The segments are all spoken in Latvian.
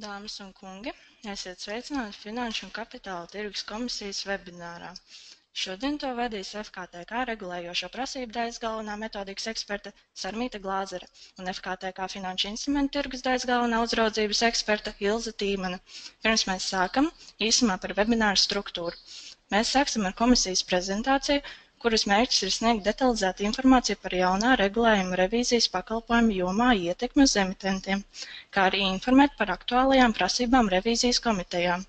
Dāmas un kungi, esiet sveicināti Finanšu un Kapitāla tirgus komisijas webinārā. Šodien to vadīs FKTK regulējošo prasību daļas galvenā metodikas eksperte Sarmīta Glāzere un FKTK Finanšu instrumentu tirgus daļas galvenā uzraudzības eksperte Ilze Tīmane. Pirms mēs sākam, īsumā par webināru struktūru. Mēs sāksim ar komisijas prezentāciju, kuras mērķis ir sniegt detalizētu informāciju par jaunā regulējuma revīzijas pakalpojumu jomā ietekmi uz emitentiem, kā arī informēt par aktuālajām prasībām revīzijas komitejām.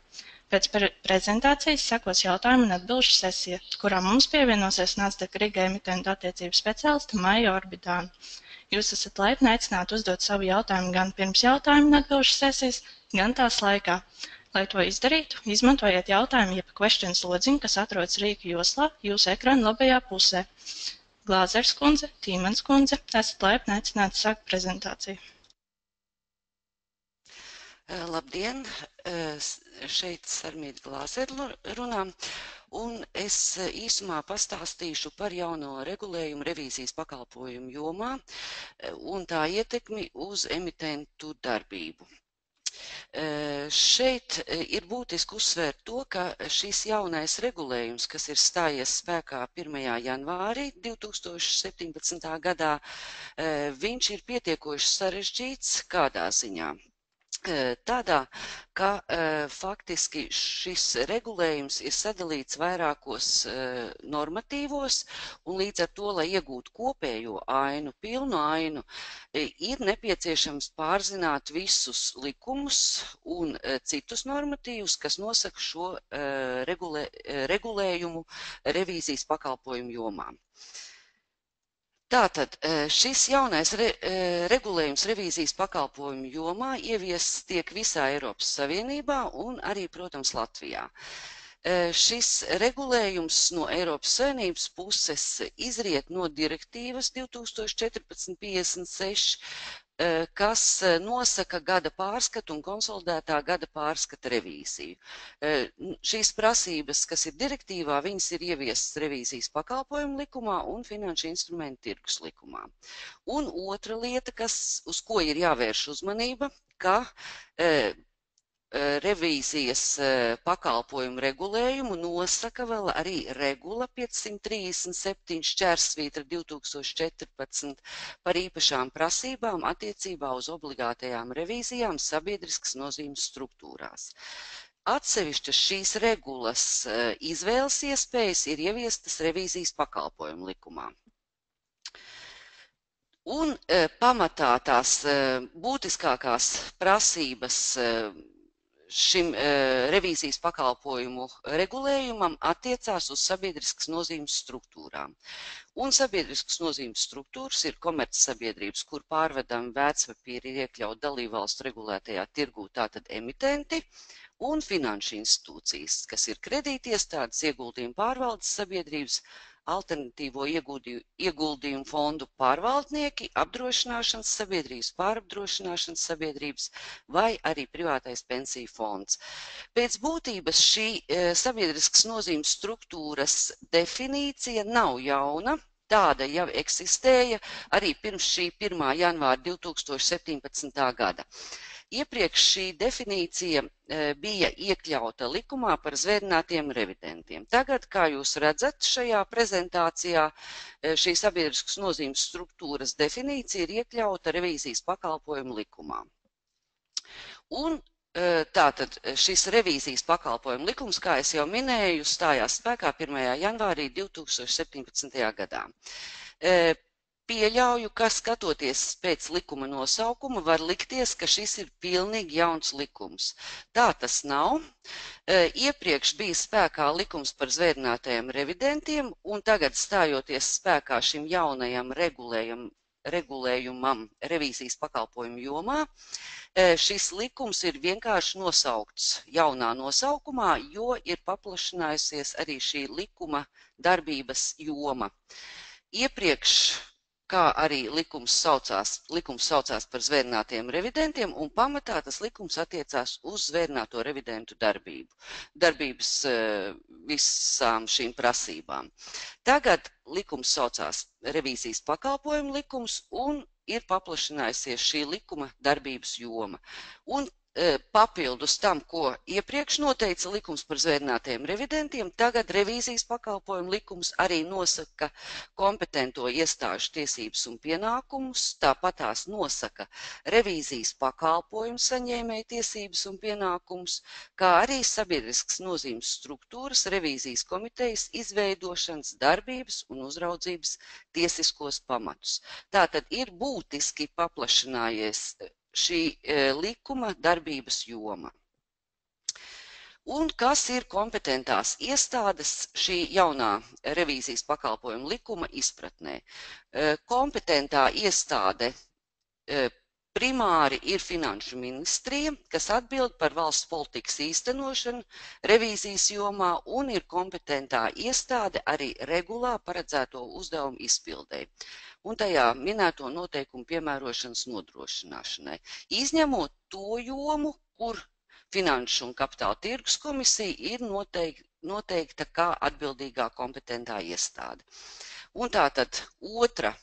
Pēc prezentācijas sekos jautājumu un atbilžu sesija, kurā mums pievienosies Nasdaq Riga emitentu attiecību speciāliste Maija Orbidāna. Jūs esat laipni aicināti uzdot savu jautājumu gan pirms jautājumu un atbilžu sesijas, gan tās laikā. Lai to izdarītu, izmantojiet jautājumu jeb questions lodziņu, kas atrodas rīka joslā jūsu ekrāna labajā pusē. Glāzers kundze, Tīmans kundze, esat laipni aicināti sākt prezentāciju. Labdien! Šeit Sarmīta Glāzere runā, un es īsumā pastāstīšu par jauno regulējumu revīzijas pakalpojumu jomā un tā ietekmi uz emitentu darbību. Šeit ir būtiski uzsvērt to, ka šis jaunais regulējums, kas ir stājies spēkā 1. janvārī 2017. gadā, viņš ir pietiekoši sarežģīts kādā ziņā. Tādā, ka faktiski šis regulējums ir sadalīts vairākos normatīvos, un līdz ar to, lai iegūtu kopējo ainu, pilnu ainu, ir nepieciešams pārzināt visus likumus un citus normatīvus, kas nosaka šo regulējumu revīzijas pakalpojumu jomā. Tātad šis jaunais regulējums revīzijas pakalpojumu jomā ieviests tiek visā Eiropas Savienībā un arī, protams, Latvijā. Šis regulējums no Eiropas Savienības puses izriet no direktīvas 2014/56, kas nosaka gada pārskatu un konsolidētā gada pārskata revīziju. Šīs prasības, kas ir direktīvā, viņas ir ieviestas revīzijas pakalpojumu likumā un finanšu instrumentu tirgus likumā. Un otra lieta, uz ko ir jāvērš uzmanība, ka revīzijas pakalpojumu regulējumu nosaka vēl arī regula 537/2014 par īpašām prasībām attiecībā uz obligātajām revīzijām sabiedriskas nozīmes struktūrās. Atsevišķas šīs regulas izvēles iespējas ir ieviestas revīzijas pakalpojumu likumā. Un pamatā tās būtiskākās prasības šim revīzijas pakalpojumu regulējumam attiecās uz sabiedriskas nozīmes struktūrām. Un sabiedriskas nozīmes struktūras ir komercsabiedrības, kur pārvedami vērtspapīri ir iekļaut dalībvalstu regulētajā tirgū, tātad emitenti, un finanšu institūcijas, kas ir kredītiestādes, ieguldījumu pārvaldes sabiedrības, alternatīvo ieguldījumu fondu pārvaldnieki, apdrošināšanas sabiedrības, pārapdrošināšanas sabiedrības vai arī privātais pensiju fonds. Pēc būtības šī sabiedriskas nozīmes struktūras definīcija nav jauna. Tāda jau eksistēja arī pirms šī 1. janvāra 2017. gada. Iepriekš šī definīcija bija iekļauta likumā par zvērinātiem revidentiem. Tagad, kā jūs redzat šajā prezentācijā, šī sabiedriskas nozīmes struktūras definīcija ir iekļauta revīzijas pakalpojumu likumā. Un tātad šis revīzijas pakalpojumu likums, kā es jau minēju, stājās spēkā 1. janvārī 2017. gadā. Pieļauju, ka skatoties pēc likuma nosaukuma, var likties, ka šis ir pilnīgi jauns likums. Tā tas nav. Iepriekš bija spēkā likums par zvērinātajiem revidentiem, un tagad stājoties spēkā šim jaunajam regulējumam revīzijas pakalpojumu jomā, šis likums ir vienkārši nosaukts jaunā nosaukumā, jo ir paplašinājusies arī šī likuma darbības joma. Iepriekš kā arī likums saucās par zvērinātiem revidentiem, un pamatā tas likums attiecās uz zvērināto revidentu darbības visām šīm prasībām. Tagad likums saucās revīzijas pakalpojumu likums, un ir paplašinājusies šī likuma darbības joma. Un papildus tam, ko iepriekš noteica likums par zvērinātajiem revidentiem, tagad revīzijas pakalpojumu likums arī nosaka kompetento iestāžu tiesības un pienākumus, tāpat tās nosaka revīzijas pakalpojumu saņēmēju tiesības un pienākumus, kā arī sabiedriskas nozīmes struktūras revīzijas komitejas izveidošanas, darbības un uzraudzības tiesiskos pamatus. Tātad ir būtiski paplašinājies šī likuma darbības joma. Un kas ir kompetentās iestādes šī jaunā revīzijas pakalpojuma likuma izpratnē? Kompetentā iestāde primāri ir Finanšu ministrija, kas atbild par valsts politikas īstenošanu revīzijas jomā un ir kompetentā iestāde arī regulā paredzēto uzdevumu izpildēji un tajā minēto noteikumu piemērošanas nodrošināšanai, izņemot to jomu, kur Finanšu un Kapitāla tirgus komisija ir noteikta kā atbildīgā kompetentā iestāde. Un tātad otra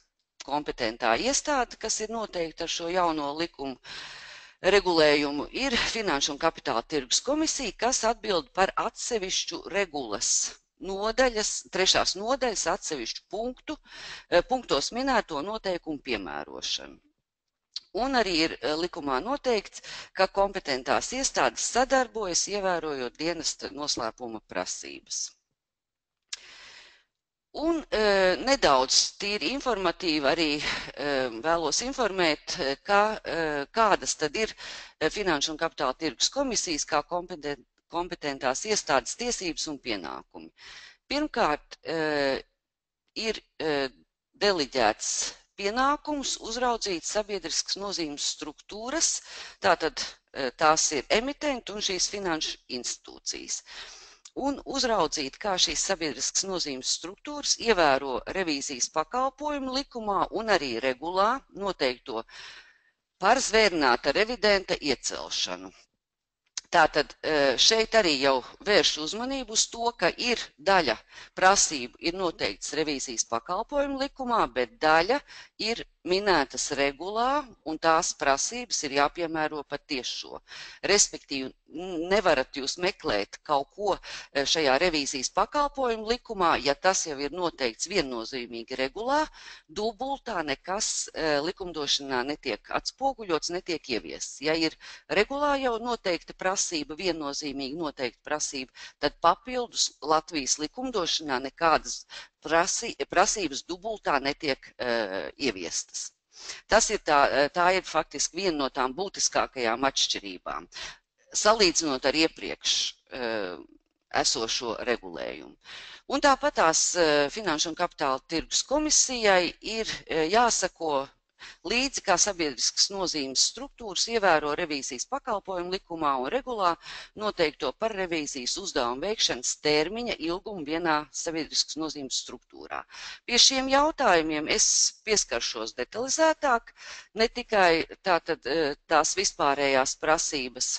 kompetentā iestāde, kas ir noteikta ar šo jauno likumu regulējumu, ir Finanšu un Kapitāla tirgus komisija, kas atbild par atsevišķu regulas nodaļas, trešās nodaļas atsevišķu punktos minēto noteikumu piemērošanu. Un arī ir likumā noteikts, ka kompetentās iestādes sadarbojas, ievērojot dienesta noslēpuma prasības. Un nedaudz tīri informatīvi arī vēlos informēt, kādas tad ir Finanšu un Kapitāla tirgus komisijas kā kompetentās iestādes tiesības un pienākumi. Pirmkārt, ir deliģēts pienākums uzraudzīt sabiedriskas nozīmes struktūras, tātad tās ir emitenti un šīs finanšu institūcijas. Un uzraudzīt, kā šīs sabiedriskas nozīmes struktūras ievēro revīzijas pakalpojumu likumā un arī regulā noteikto par zvērināta revidenta iecelšanu. Tātad šeit arī jau vērš uzmanību uz to, ka ir daļa prasību ir noteikts revīzijas pakalpojumu likumā, bet daļa ir minētas regulā un tās prasības ir jāpiemēro pat tiešo. Respektīvi, nevarat jūs meklēt kaut ko šajā revīzijas pakalpojumu likumā, ja tas jau ir noteikts viennozīmīgi regulā, dubultā nekas likumdošanā netiek atspoguļots, netiek ieviests. Ja ir regulā jau noteikta prasība, viennozīmīgi noteikta prasība, tad papildus Latvijas likumdošanā nekādas prasības dubultā netiek ieviestas. Tā ir faktiski viena no tām būtiskākajām atšķirībām, salīdzinot ar iepriekš esošo regulējumu. Un tāpat tās Finanšu un Kapitāla tirgus komisijai ir jāsako līdzi, kā sabiedriskas nozīmes struktūras ievēro revīzijas pakalpojumu likumā un regulā noteikto par revīzijas uzdevumu veikšanas termiņa ilgumu vienā sabiedriskas nozīmes struktūrā. Pie šiem jautājumiem es pieskaršos detalizētāk, ne tikai tās vispārējās prasības,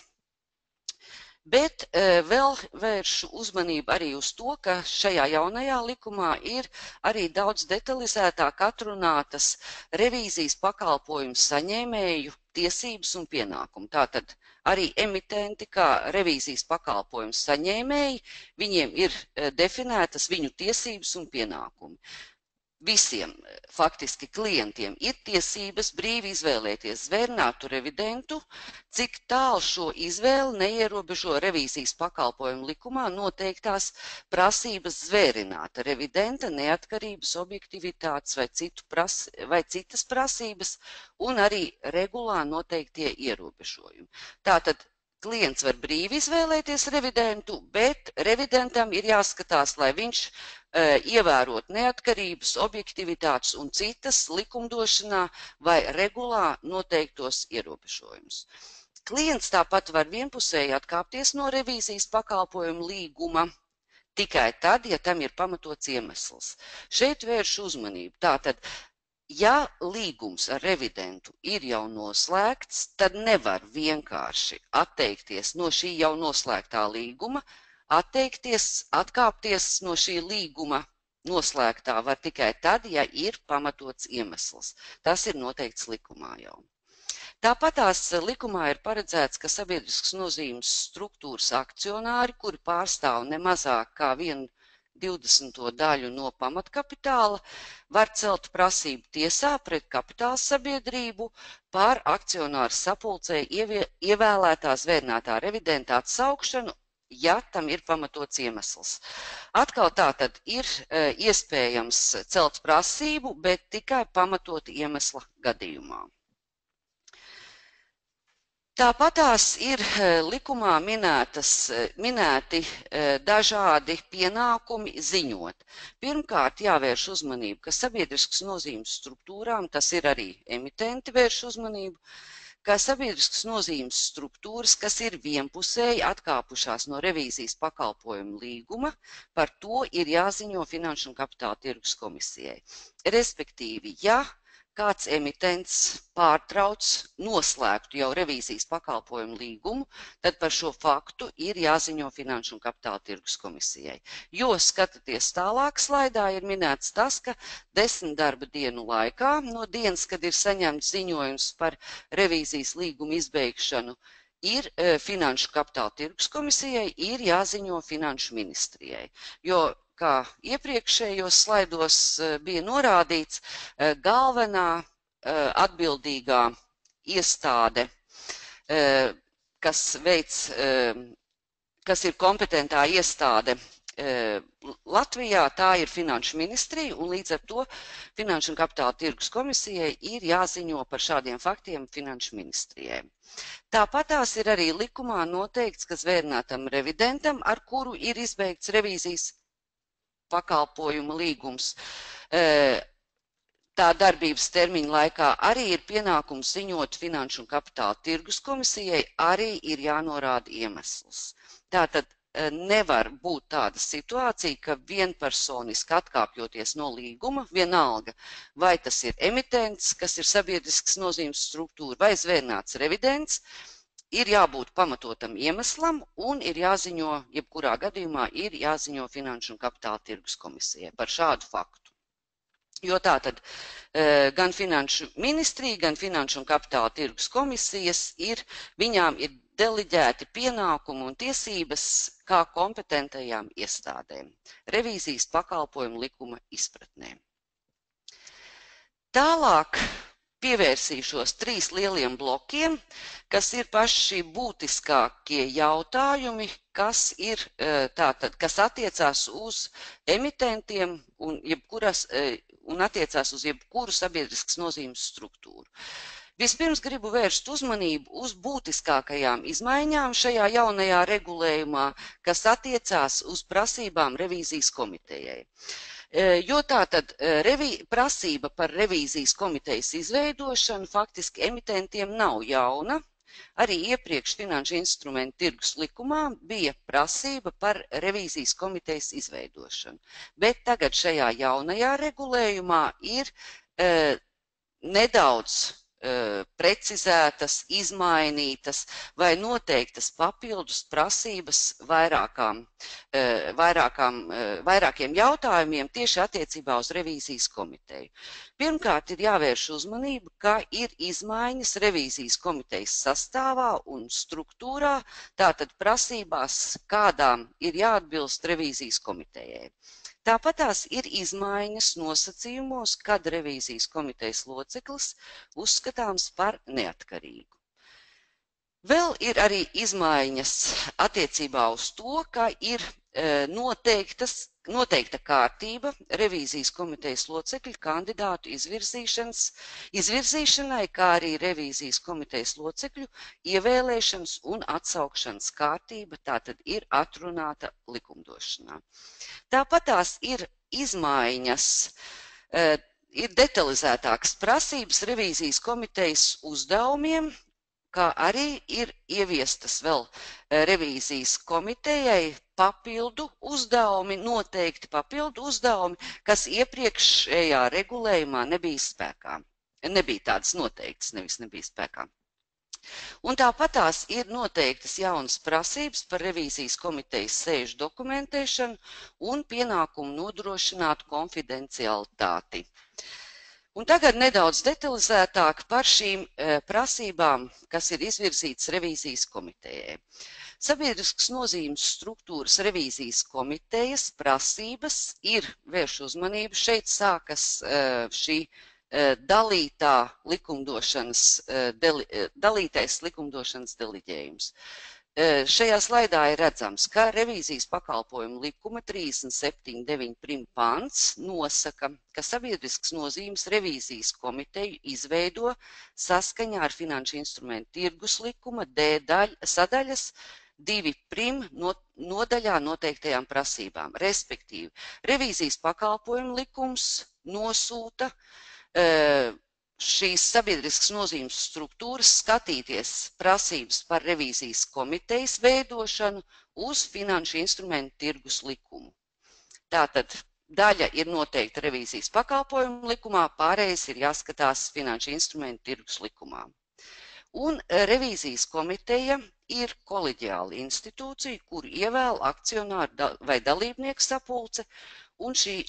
bet vēl vēršu uzmanību arī uz to, ka šajā jaunajā likumā ir arī daudz detalizētāk atrunātas revīzijas pakalpojumu saņēmēju tiesības un pienākumu. Tātad arī emitenti, kā revīzijas pakalpojumu saņēmēji, viņiem ir definētas viņu tiesības un pienākumi. Visiem faktiski klientiem ir tiesības brīvi izvēlēties zvērinātu revidentu, cik tālu šo izvēli neierobežo revīzijas pakalpojumu likumā noteiktās prasības zvērināta revidenta neatkarības, objektivitātes vai citas prasības un arī regulā noteiktie ierobežojumi. Tātad klients var brīvi izvēlēties revidentu, bet revidentam ir jāskatās, lai viņš ievērot neatkarības, objektivitātes un citas likumdošanā vai regulā noteiktos ierobežojumus. Klients tāpat var vienpusēji atkāpties no revīzijas pakalpojumu līguma tikai tad, ja tam ir pamatots iemesls. Šeit vērš uzmanību. Tātad, ja līgums ar revidentu ir jau noslēgts, tad nevar vienkārši atteikties no šī jau noslēgtā līguma, atkāpties no šī līguma noslēgtā var tikai tad, ja ir pamatots iemesls. Tas ir noteikts likumā jau. Tāpatās likumā ir paredzēts, ka sabiedriskas nozīmes struktūras akcionāri, kuri pārstāv ne mazāk kā 1/20 daļu no pamatkapitāla, var celt prasību tiesā pret kapitāla sabiedrību par akcionāru sapulcē ievēlētā zvērnātā revidenta atsaukšanu, ja tam ir pamatots iemesls. Atkal tātad ir iespējams celt prasību, bet tikai pamatota iemesla gadījumā. Tāpatās ir likumā minēti dažādi pienākumi ziņot. Pirmkārt, jāvērš uzmanību, ka sabiedriskas nozīmes struktūrām, tas ir arī emitenti vērš uzmanību, ka sabiedriskas nozīmes struktūras, kas ir vienpusēji atkāpušās no revīzijas pakalpojumu līguma, par to ir jāziņo Finanšu un Kapitāla tirgus komisijai. Respektīvi, ja kāds emitents pārtrauc noslēgtu jau revīzijas pakalpojumu līgumu, tad par šo faktu ir jāziņo Finanšu un Kapitāla tirgus komisijai. Jo, skatāties tālāk slaidā, ir minēts tas, ka 10 darba dienu laikā no dienas, kad ir saņemts ziņojums par revīzijas līgumu izbeigšanu, ir Finanšu Kapitāla tirgus komisijai ir jāziņo Finanšu ministrijai. Jo kā iepriekšējos slaidos bija norādīts, galvenā atbildīgā iestāde, kas ir kompetentā iestāde Latvijā, tā ir Finanšu ministrija, un līdz ar to Finanšu un Kapitāla tirgus komisijai ir jāziņo par šādiem faktiem Finanšu ministrijai. Tāpatās ir arī likumā noteikts, ka zvērnātam revidentam, ar kuru ir izbeigts revīzijas pakalpojuma līgums, tā darbības termiņa laikā arī ir pienākums ziņot Finanšu un Kapitāla tirgus komisijai, arī ir jānorāda iemesls. Tātad nevar būt tāda situācija, ka vienpersoniski atkāpjoties no līguma, vienalga, vai tas ir emitents, kas ir sabiedriskas nozīmes struktūra, vai zvērnāts revidents, ir jābūt pamatotam iemeslam un ir jāziņo, jebkurā gadījumā ir jāziņo Finanšu un Kapitāla tirgus komisijai par šādu faktu. Jo tātad gan Finanšu ministrija, gan Finanšu un Kapitāla tirgus komisijas viņām ir deliģēti pienākumi un tiesības kā kompetentajām iestādēm revīzijas pakalpojumu likuma izpratnē. Tālāk pievērsīšos 3 lieliem blokiem, kas ir paši būtiskākie jautājumi, kas attiecās uz emitentiem un attiecās uz jebkuru sabiedriskas nozīmes struktūru. Vispirms gribu vērst uzmanību uz būtiskākajām izmaiņām šajā jaunajā regulējumā, kas attiecās uz prasībām revīzijas komitejai. Jo tātad prasība par revīzijas komitejas izveidošanu faktiski emitentiem nav jauna. Arī iepriekš Finanšu instrumentu tirgus likumā bija prasība par revīzijas komitejas izveidošanu. Bet tagad šajā jaunajā regulējumā ir nedaudz precizētas, izmainītas vai noteiktas papildus prasības vairākiem jautājumiem tieši attiecībā uz revīzijas komiteju. Pirmkārt, ir jāvērš uzmanība, ka ir izmaiņas revīzijas komitejas sastāvā un struktūrā, tātad prasībās, kādām ir jāatbilst revīzijas komitejai. Tāpatās ir izmaiņas nosacījumos, kad revīzijas komitejas loceklis uzskatāms par neatkarīgu. Vēl ir arī izmaiņas attiecībā uz to, ka ir noteikta kārtība revīzijas komitejas locekļu kandidātu izvirzīšanai, kā arī revīzijas komitejas locekļu ievēlēšanas un atsaukšanas kārtība, tātad ir atrunāta likumdošanā. Tāpatās ir izmaiņas, ir detalizētākas prasības revīzijas komitejas uzdevumiem, kā arī ir ieviestas vēl revīzijas komitejai papildu uzdevumi, noteikti papildu uzdevumi, kas iepriekšējā regulējumā nebija spēkā. Nebija tādas noteiktas, nevis nebija spēkā. Un tāpatās ir noteiktas jaunas prasības par revīzijas komitejas sēžu dokumentēšanu un pienākumu nodrošināt konfidencialitāti. Un tagad nedaudz detalizētāk par šīm prasībām, kas ir izvirzītas revīzijas komitejai. Sabiedriskas nozīmes struktūras revīzijas komitejas prasības ir, vērš uzmanību, šeit sākas šī dalītais likumdošanas deliģējums. Šajā slaidā ir redzams, ka revīzijas pakalpojumu likuma 37.9 prim pants nosaka, ka sabiedriskas nozīmes revīzijas komiteju izveido saskaņā ar finanšu instrumentu tirgus likuma sadaļas 2 prim nodaļā noteiktajām prasībām. Respektīvi, revīzijas pakalpojumu likums nosūta šīs sabiedriskas nozīmes struktūras skatīties prasības par revīzijas komitejas veidošanu uz finanšu instrumentu tirgus likumu. Tātad daļa ir noteikta revīzijas pakalpojumu likumā, pārējais ir jāskatās finanšu instrumentu tirgus likumā. Un revīzijas komiteja ir koleģiāla institūcija, kur ievēl akcionāru vai dalībnieku sapulce, un šī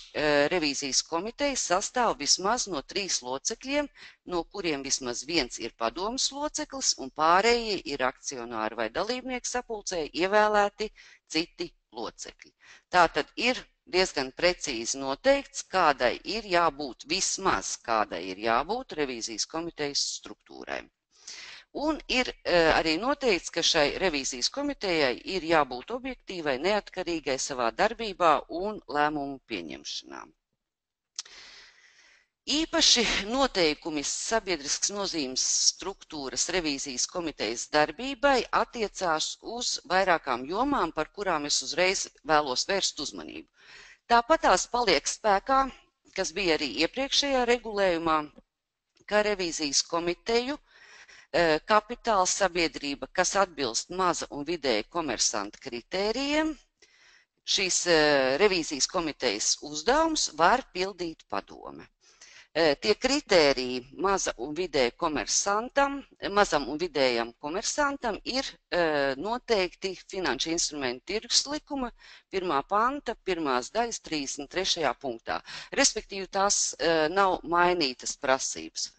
revīzijas komiteja sastāv vismaz no 3 locekļiem, no kuriem vismaz viens ir padomes loceklis, un pārējie ir akcionāri vai dalībnieku sapulcē ievēlēti citi locekļi. Tātad ir diezgan precīzi noteikts, kādai ir jābūt, vismaz kādai ir jābūt revīzijas komitejas struktūrai. Un ir arī noteikts, ka šai revīzijas komitejai ir jābūt objektīvai, neatkarīgai savā darbībā un lēmumu pieņemšanā. Īpaši noteikumi sabiedriskas nozīmes struktūras revīzijas komitejas darbībai attiecās uz vairākām jomām, par kurām es uzreiz vēlos vērst uzmanību. Tāpat tās paliek spēkā, kas bija arī iepriekšējā regulējumā, ka revīzijas komiteju kapitāla sabiedrība, kas atbilst maza un vidēja komersanta kritērijiem, šīs revīzijas komitejas uzdevums var pildīt padome. Tie kritēriji mazam un vidējam komersantam ir noteikti finanšu instrumentu tirgus likuma 1. panta 1. daļas 33. punktā. Respektīvi, tās nav mainītas prasības.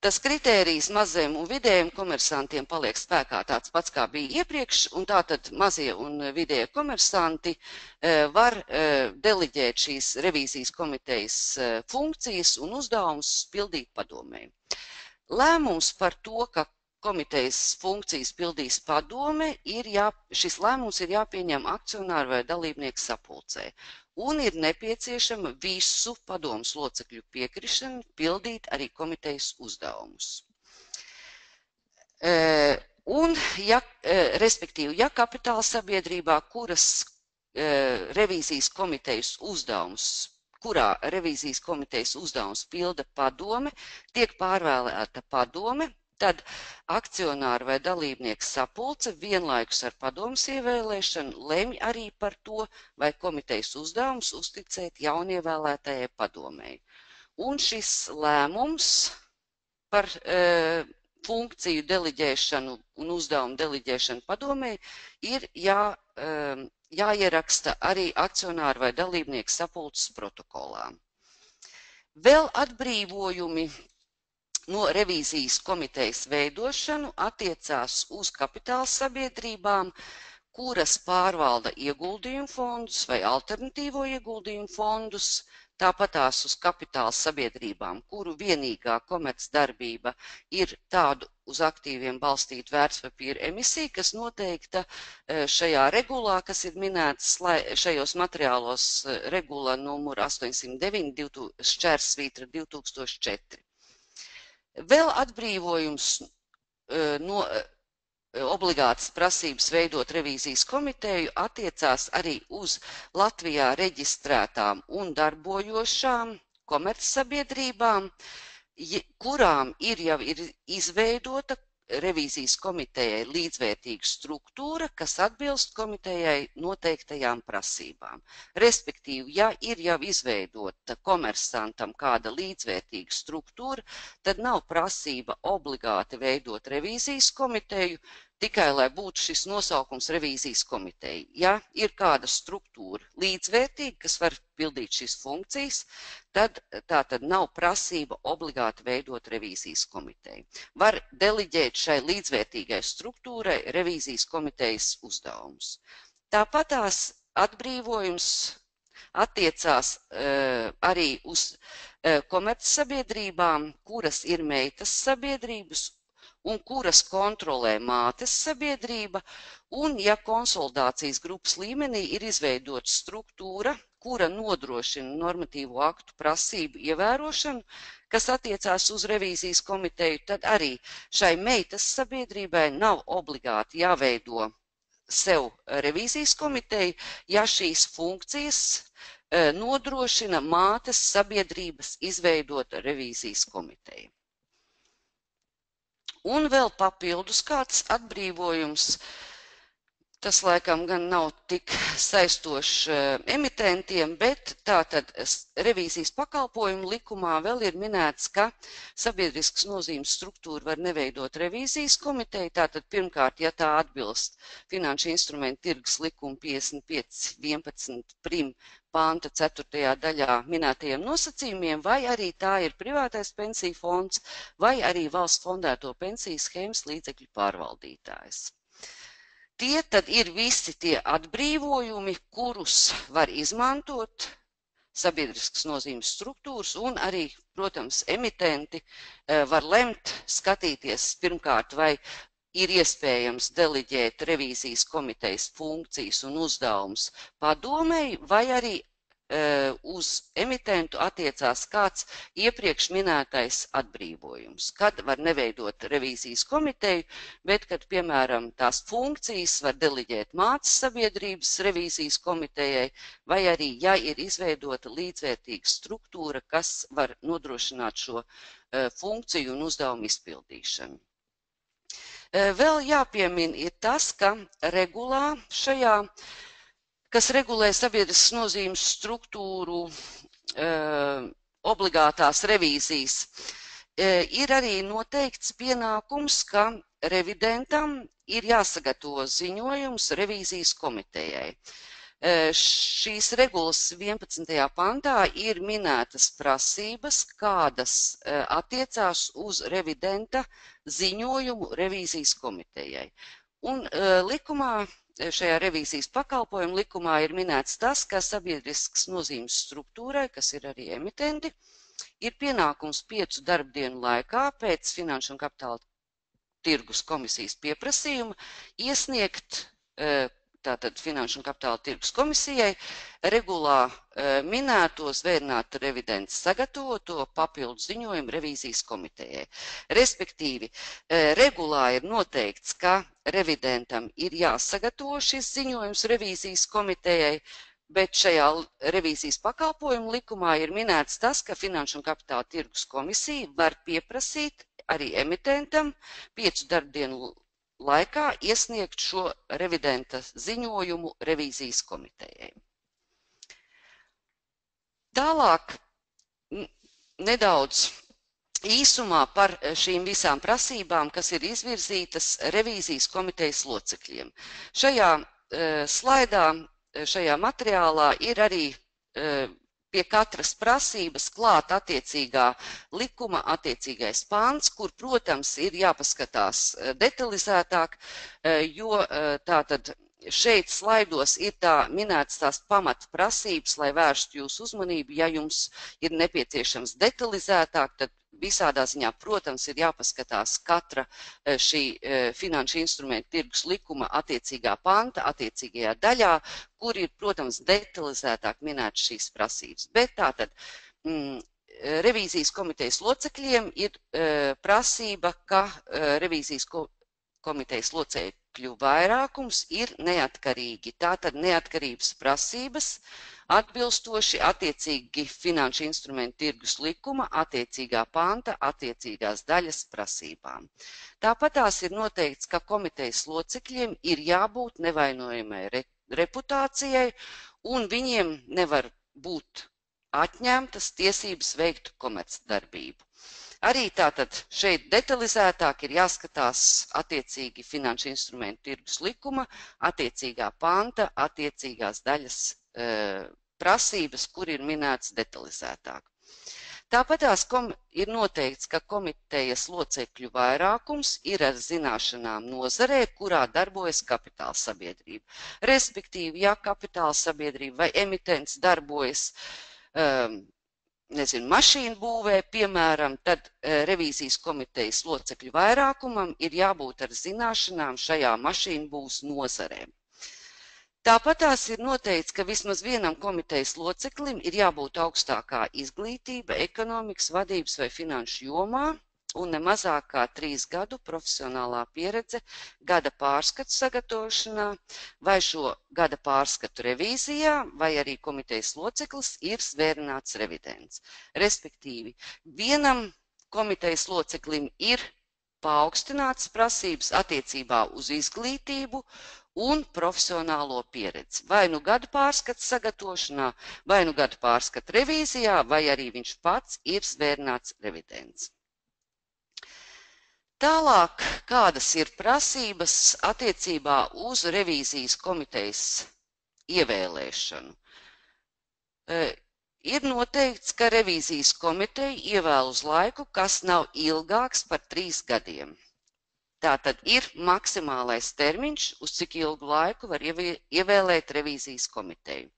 Tas kritērijs maziem un vidējiem komersantiem paliek spēkā tāds pats, kā bija iepriekš, un tātad mazie un vidējie komersanti var deliģēt šīs revīzijas komitejas funkcijas un uzdevumus pildīt padomē. Lēmums par to, ka komitejas funkcijas pildīs padome, šis lēmums ir jāpieņem akcionāru vai dalībnieku sapulcē. Un ir nepieciešama visu padomes locekļu piekrišana pildīt arī komitejas uzdevumus. Respektīvi, ja kapitāla sabiedrībā, kurā revīzijas komitejas uzdevums pilda padome, tiek pārvēlēta padome, tad akcionāri vai dalībnieku sapulce vienlaikus ar padomes ievēlēšanu lemj arī par to, vai komitejas uzdevums uzticēt jaunievēlētajai padomei. Un šis lēmums par funkciju deliģēšanu un uzdevumu deliģēšanu padomei ir jāieraksta arī akcionāru vai dalībnieku sapulces protokolā. Vēl atbrīvojumi no revīzijas komitejas veidošanu attiecās uz kapitāla sabiedrībām, kuras pārvalda ieguldījumu fondus vai alternatīvo ieguldījumu fondus, tāpatās uz kapitāla sabiedrībām, kuru vienīgā komercdarbība ir tādu uz aktīviem balstītu vērtspapīru emisiju, kas noteikta šajā regulā, kas ir minēts šajos materiālos regula numur 809/2004. Vēl atbrīvojums no obligātas prasības veidot revīzijas komiteju attiecās arī uz Latvijā reģistrētām un darbojošām komercsabiedrībām, kurām jau ir izveidota revīzijas komitejai līdzvērtīga struktūra, kas atbilst komitejai noteiktajām prasībām. Respektīvi, ja ir jau izveidota komersantam kāda līdzvērtīga struktūra, tad nav prasība obligāti veidot revīzijas komiteju, tikai lai būtu šis nosaukums revīzijas komiteja. Ja ir kāda struktūra līdzvērtīga, kas var pildīt šīs funkcijas, tad tā tad nav prasība obligāti veidot revīzijas komiteju. Var deliģēt šai līdzvērtīgai struktūrai revīzijas komitejas uzdevumus. Tāpat tās atbrīvojums attiecās arī uz komercsabiedrībām, kuras ir meitas sabiedrības un kuras kontrolē mātes sabiedrība, un ja konsolidācijas grupas līmenī ir izveidota struktūra, kura nodrošina normatīvo aktu prasību ievērošanu, kas attiecās uz revīzijas komiteju, tad arī šai meitas sabiedrībai nav obligāti jāveido sev revīzijas komiteju, ja šīs funkcijas nodrošina mātes sabiedrības izveidota revīzijas komiteja. Un vēl papildus kāds atbrīvojums, tas laikam gan nav tik saistošs emitentiem, bet tātad revīzijas pakalpojumu likumā vēl ir minēts, ka sabiedriskas nozīmes struktūra var neveidot revīzijas komiteju. Tātad pirmkārt, ja tā atbilst Finanšu instrumentu tirgus likuma 55.11 prim panta 4. daļā minētajiem nosacījumiem, vai arī tā ir privātais pensiju fonds, vai arī valsts fondēto pensiju schēmas līdzekļu pārvaldītājs. Tie tad ir visi tie atbrīvojumi, kurus var izmantot sabiedriskas nozīmes struktūras, un arī, protams, emitenti var lemt, skatīties pirmkārt, vai ir iespējams deliģēt revīzijas komitejas funkcijas un uzdevumus padomei, vai arī uz emitentu attiecās kāds iepriekš minētais atbrīvojums, kad var neveidot revīzijas komiteju, bet kad, piemēram, tās funkcijas var deliģēt mātes sabiedrības revīzijas komitejai, vai arī, ja ir izveidota līdzvērtīga struktūra, kas var nodrošināt šo funkciju un uzdevumu izpildīšanu. Vēl jāpiemin ir tas, ka regulā šajā, kas regulē sabiedriskas nozīmes struktūru obligātās revīzijas, ir arī noteikts pienākums, ka revidentam ir jāsagatavo ziņojums revīzijas komitejai. Šīs regulas 11. pantā ir minētas prasības, kādas attiecās uz revidenta ziņojumu revīzijas komitejai. Un likumā, šajā revīzijas pakalpojumu likumā ir minēts tas, ka sabiedriskas nozīmes struktūrai, kas ir arī emitenti, ir pienākums 5 darbdienu laikā pēc Finanšu un kapitāla tirgus komisijas pieprasījuma iesniegt tātad Finanšu un kapitāla tirgus komisijai regulā minētos vērnāta revidents sagatavoto papildu ziņojumu revīzijas komitejai. Respektīvi, regulā ir noteikts, ka revidentam ir jāsagatavo šis ziņojums revīzijas komitejai, bet šajā revīzijas pakalpojumu likumā ir minēts tas, ka Finanšu un kapitāla tirgus komisija var pieprasīt arī emitentam 5 darbdienu laikā iesniegt šo revidenta ziņojumu revīzijas komitejai. Tālāk nedaudz īsumā par šīm visām prasībām, kas ir izvirzītas revīzijas komitejas locekļiem. Šajā slaidā, šajā materiālā ir arī pie katras prasības klāt attiecīgā likuma, attiecīgais pants, kur, protams, ir jāpaskatās detalizētāk, jo tātad šeit slaidos ir tā minēts tās pamata prasības, lai vērstu jūsu uzmanību. Ja jums ir nepieciešams detalizētāk, tad visādā ziņā, protams, ir jāpaskatās katra šī finanšu instrumentu tirgus likuma attiecīgā panta, attiecīgajā daļā, kur ir, protams, detalizētāk minētas šīs prasības. Bet tātad revīzijas komitejas locekļiem ir prasība, ka revīzijas komitejas locekļu vairākums ir neatkarīgi. Tātad neatkarības prasības atbilstoši attiecīgi finanšu instrumentu tirgus likuma, attiecīgā panta, attiecīgās daļas prasībām. Tāpat tās ir noteikts, ka komitejas locekļiem ir jābūt nevainojamai reputācijai, un viņiem nevar būt atņemtas tiesības veikt komercdarbību. Arī tātad šeit detalizētāk ir jāskatās attiecīgi finanšu instrumentu tirgus likuma, attiecīgā panta, attiecīgās daļas prasības, kur ir minēts detalizētāk. Tāpatās ir noteikts, ka komitejas locekļu vairākums ir ar zināšanām nozarē, kurā darbojas kapitāla sabiedrība. Respektīvi, ja kapitāla sabiedrība vai emitents darbojas mašīnu būvē, piemēram, tad revīzijas komitejas locekļu vairākumam ir jābūt ar zināšanām šajā mašīnu būvs nozarē. Tāpatās ir noteikts, ka vismaz vienam komitejas loceklim ir jābūt augstākā izglītība ekonomikas, vadības vai finanšu jomā un ne mazāk kā 3 gadu profesionālā pieredze gada pārskatu sagatavošanā vai šo gada pārskatu revīzijā, vai arī komitejas loceklis ir svērināts revidents. Respektīvi, vienam komitejas loceklim ir paaugstinātas prasības attiecībā uz izglītību un profesionālo pieredzi. Vai nu gada pārskata sagatavošanā, vai nu gada pārskata revīzijā, vai arī viņš pats ir svērināts revidents. Tālāk, kādas ir prasības attiecībā uz revīzijas komitejas ievēlēšanu? Ir noteikts, ka revīzijas komiteja ievēl uz laiku, kas nav ilgāks par 3 gadiem. Tātad ir maksimālais termiņš, uz cik ilgu laiku var ievēlēt revīzijas komiteju.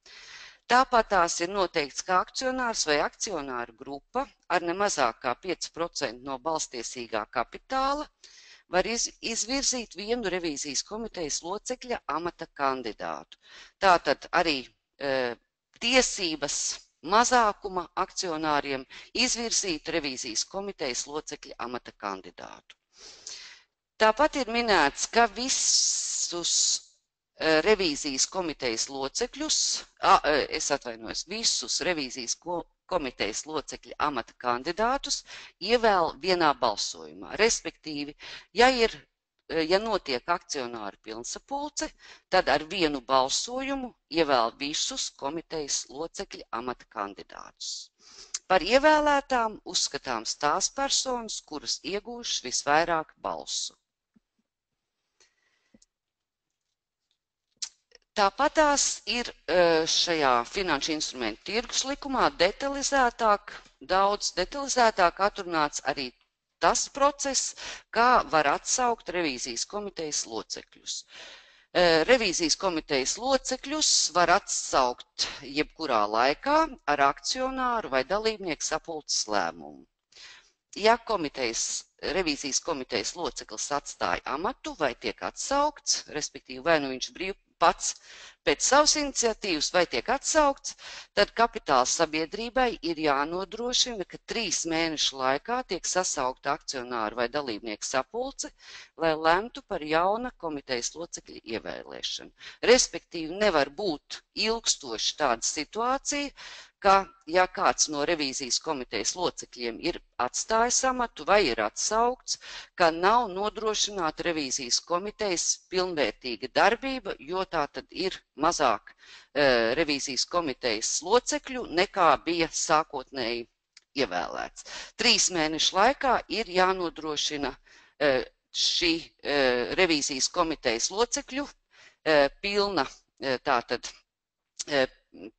Tāpat tās ir noteikts, ka akcionārs vai akcionāru grupa ar ne mazāk kā 5% no balstiesīgā kapitāla var izvirzīt vienu revīzijas komitejas locekļa amata kandidātu. Tātad arī tiesības mazākuma akcionāriem izvirzīt revīzijas komitejas locekļa amata kandidātu. Tāpat ir minēts, ka visus revīzijas komitejas locekļus, visus revīzijas komitejas locekļa amata kandidātus ievēl vienā balsojumā. Respektīvi, ja notiek akcionāru pilnsapulce, tad ar vienu balsojumu ievēl visus komitejas locekļa amata kandidātus. Par ievēlētām uzskatāms tās personas, kuras iegūšas visvairāk balsu. Tāpatās ir šajā finanšu instrumentu tirgus likumā daudz detalizētāk atrunāts arī tas process, kā var atsaukt revīzijas komitejas locekļus. Revīzijas komitejas locekļus var atsaukt jebkurā laikā ar akcionāru vai dalībnieku sapulces lēmumu. Ja revīzijas komitejas loceklis atstāja amatu vai tiek atsaukts, respektīvi vai nu viņš pats pēc savas iniciatīvas vai tiek atsaukts, tad kapitāla sabiedrībai ir jānodrošina, ka 3 mēnešu laikā tiek sasaukta akcionāru vai dalībnieku sapulce, lai lemtu par jauna komitejas locekļa ievēlēšanu. Respektīvi, nevar būt ilgstoši tāda situācija, ka, ja kāds no revīzijas komitejas locekļiem ir atstājis amatu vai ir atsaukts, ka nav nodrošināta revīzijas komitejas pilnvērtīga darbība, jo tā tad ir mazāk revīzijas komitejas locekļu nekā bija sākotnēji ievēlēts. 3 mēnešu laikā ir jānodrošina šī revīzijas komitejas locekļu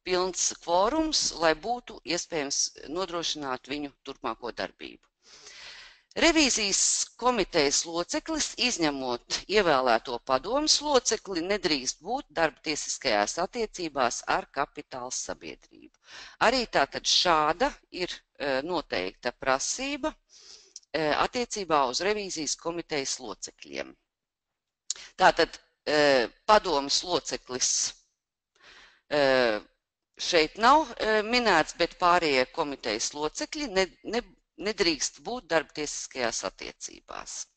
pilns kvorums, lai būtu iespējams nodrošināt viņu turpmāko darbību. Revīzijas komitejas loceklis, izņemot ievēlēto padomes locekli, nedrīkst būt darbtiesiskajās attiecībās ar kapitāla sabiedrību. Arī tātad šāda ir noteikta prasība attiecībā uz revīzijas komitejas locekļiem. Tātad padomes loceklis šeit nav minēts, bet pārējie komitejas locekļi nedrīkst būt darbtiesiskajās attiecībās.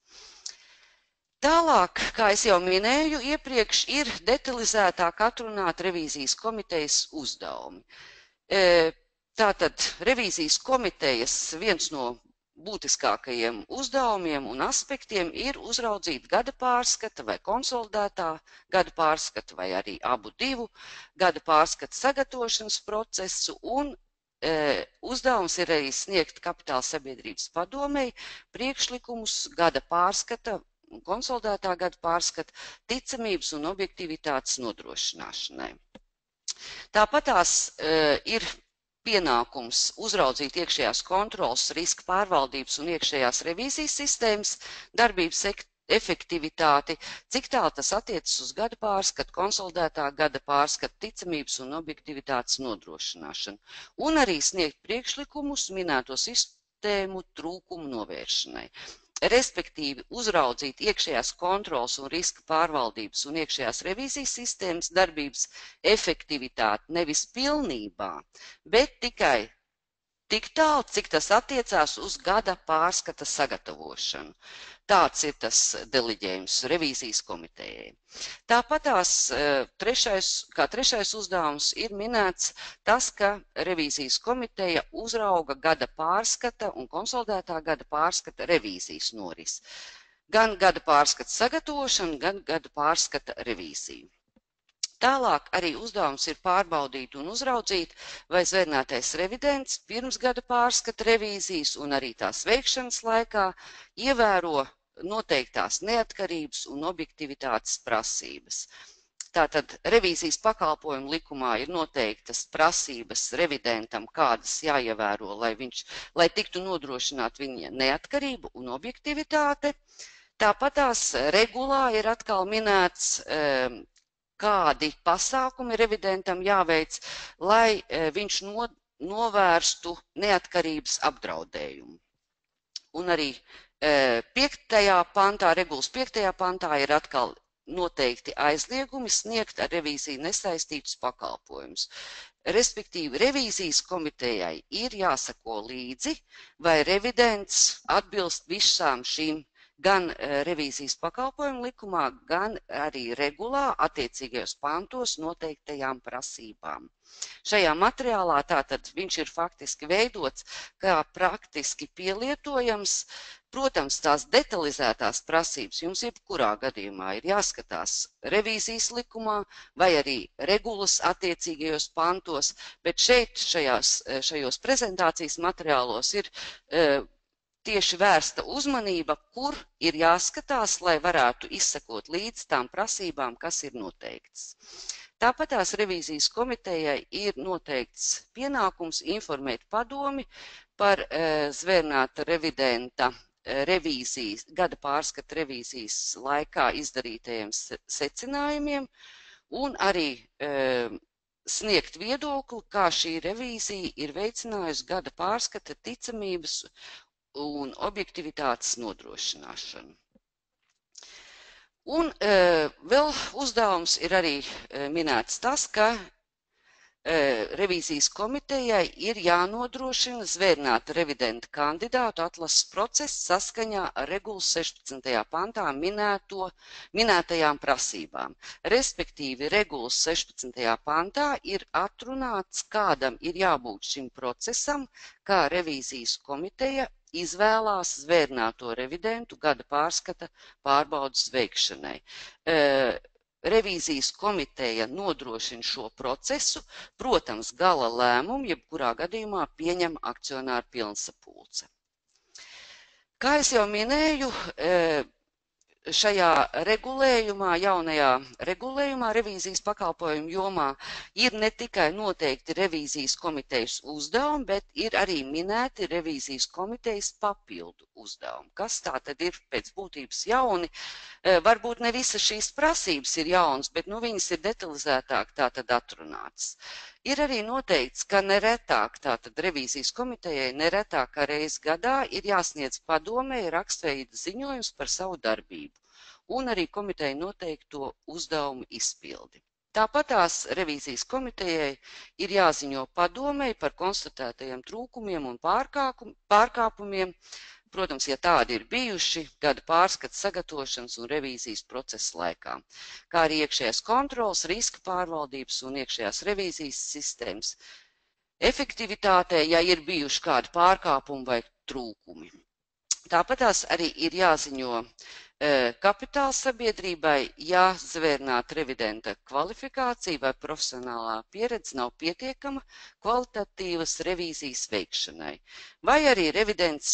Tālāk, kā es jau minēju iepriekš, ir detalizētāk atrunāt revīzijas komitejas uzdevumi. Tātad revīzijas komitejas viens no būtiskākajiem uzdevumiem un aspektiem ir uzraudzīt gada pārskata vai konsolidētā gada pārskata vai arī abu divu gada pārskata sagatavošanas procesu un uzdevums ir arī sniegt kapitāla sabiedrības padomei priekšlikumus gada pārskata un konsolidētā gada pārskata ticamības un objektivitātes nodrošināšanai. Tāpat tās ir pienākums uzraudzīt iekšējās kontrolas, riska pārvaldības un iekšējās revīzijas sistēmas darbības efektivitāti, cik tālu tas attiecas uz gada pārskatu, konsolidētā gada pārskatu, ticamības un objektivitātes nodrošināšanu, un arī sniegt priekšlikumus minēto sistēmu trūkumu novēršanai. Respektīvi, uzraudzīt iekšējās kontrolas un riska pārvaldības un iekšējās revīzijas sistēmas darbības efektivitāti nevis pilnībā, bet tikai tik tālu, cik tas attiecās uz gada pārskata sagatavošanu. Tāds ir tas deleģējums revīzijas komitejai. Tāpat kā trešais uzdevums ir minēts tas, ka revīzijas komiteja uzrauga gada pārskata un konsolidētā gada pārskata revīzijas noris. Gan gada pārskata sagatavošanu, gan gada pārskata revīziju. Tālāk arī uzdevums ir pārbaudīt un uzraudzīt, vai zvērnētais revidents pirms gada pārskata revīzijas un arī tās veikšanas laikā ievēro noteiktās neatkarības un objektivitātes prasības. Tātad revīzijas pakalpojumu likumā ir noteiktas prasības revidentam, kādas jāievēro, lai tiktu nodrošināt viņa neatkarību un objektivitāte. Tāpat tās regulā ir atkal minēts, kādi pasākumi revidentam jāveic, lai viņš novērstu neatkarības apdraudējumu. Un arī 5. pantā, regulas 5. pantā ir atkal noteikti aizliegumi sniegt ar revīziju nesaistītus pakalpojumus. Respektīvi, revīzijas komitejai ir jāsako līdzi, vai revidents atbilst visām šīm gan revīzijas pakalpojumu likumā, gan arī regulā attiecīgajos pantos noteiktajām prasībām. Šajā materiālā tātad viņš ir faktiski veidots kā praktiski pielietojams. Protams, tās detalizētās prasības jums jebkurā gadījumā ir jāskatās revīzijas likumā vai arī regulas attiecīgajos pantos, bet šeit šajos prezentācijas materiālos ir tieši vērsta uzmanība, kur ir jāskatās, lai varētu izsekot līdz tām prasībām, kas ir noteiktas. Tāpat tās revīzijas komitejai ir noteikts pienākums informēt padomi par zvērnēta revidenta revīzijas, gada pārskata revīzijas laikā izdarītajiem secinājumiem un arī sniegt viedokli, kā šī revīzija ir veicinājusi gada pārskata ticamības un objektivitātes nodrošināšanu. Un vēl uzdevums ir arī minēts tas, ka revīzijas komitejai ir jānodrošina zvērnēta revidenta kandidātu atlases process saskaņā ar regulas 16. pantā minētajām prasībām. Respektīvi, regulas 16. pantā ir atrunāts, kādam ir jābūt šim procesam, kā revīzijas komiteja izvēlās zvērnēto revidentu gada pārskata pārbaudas veikšanai. Revīzijas komiteja nodrošina šo procesu, protams, gala lēmumu, jebkurā gadījumā pieņem akcionāru pilnsapulce. Kā es jau minēju, šajā regulējumā, jaunajā regulējumā revīzijas pakalpojumu jomā ir ne tikai noteikti revīzijas komitejas uzdevumi, bet ir arī minēti revīzijas komitejas papildu uzdevumi. Kas tā tad ir pēc būtības jauni? Varbūt ne visas šīs prasības ir jaunas, bet viņas ir detalizētāk tātad atrunātas. Ir arī noteikts, ka neretāk, tātad revīzijas komitejai neretāk kā reizi gadā ir jāsniedz padomei rakstveida ziņojums par savu darbību un arī komiteja noteikto uzdevumu izpildi. Tāpat tās revīzijas komitejai ir jāziņo padomei par konstatētajiem trūkumiem un pārkāpumiem, protams, ja tādi ir bijuši gada pārskata sagatavošanas un revīzijas procesa laikā, kā arī iekšējās kontrolas, riska pārvaldības un iekšējās revīzijas sistēmas efektivitātē, ja ir bijuši kādi pārkāpumi vai trūkumi. Tāpatās arī ir jāziņo kapitāla sabiedrībai, ja zvērnāta revidenta kvalifikācija vai profesionālā pieredze nav pietiekama kvalitatīvas revīzijas veikšanai, vai arī revidents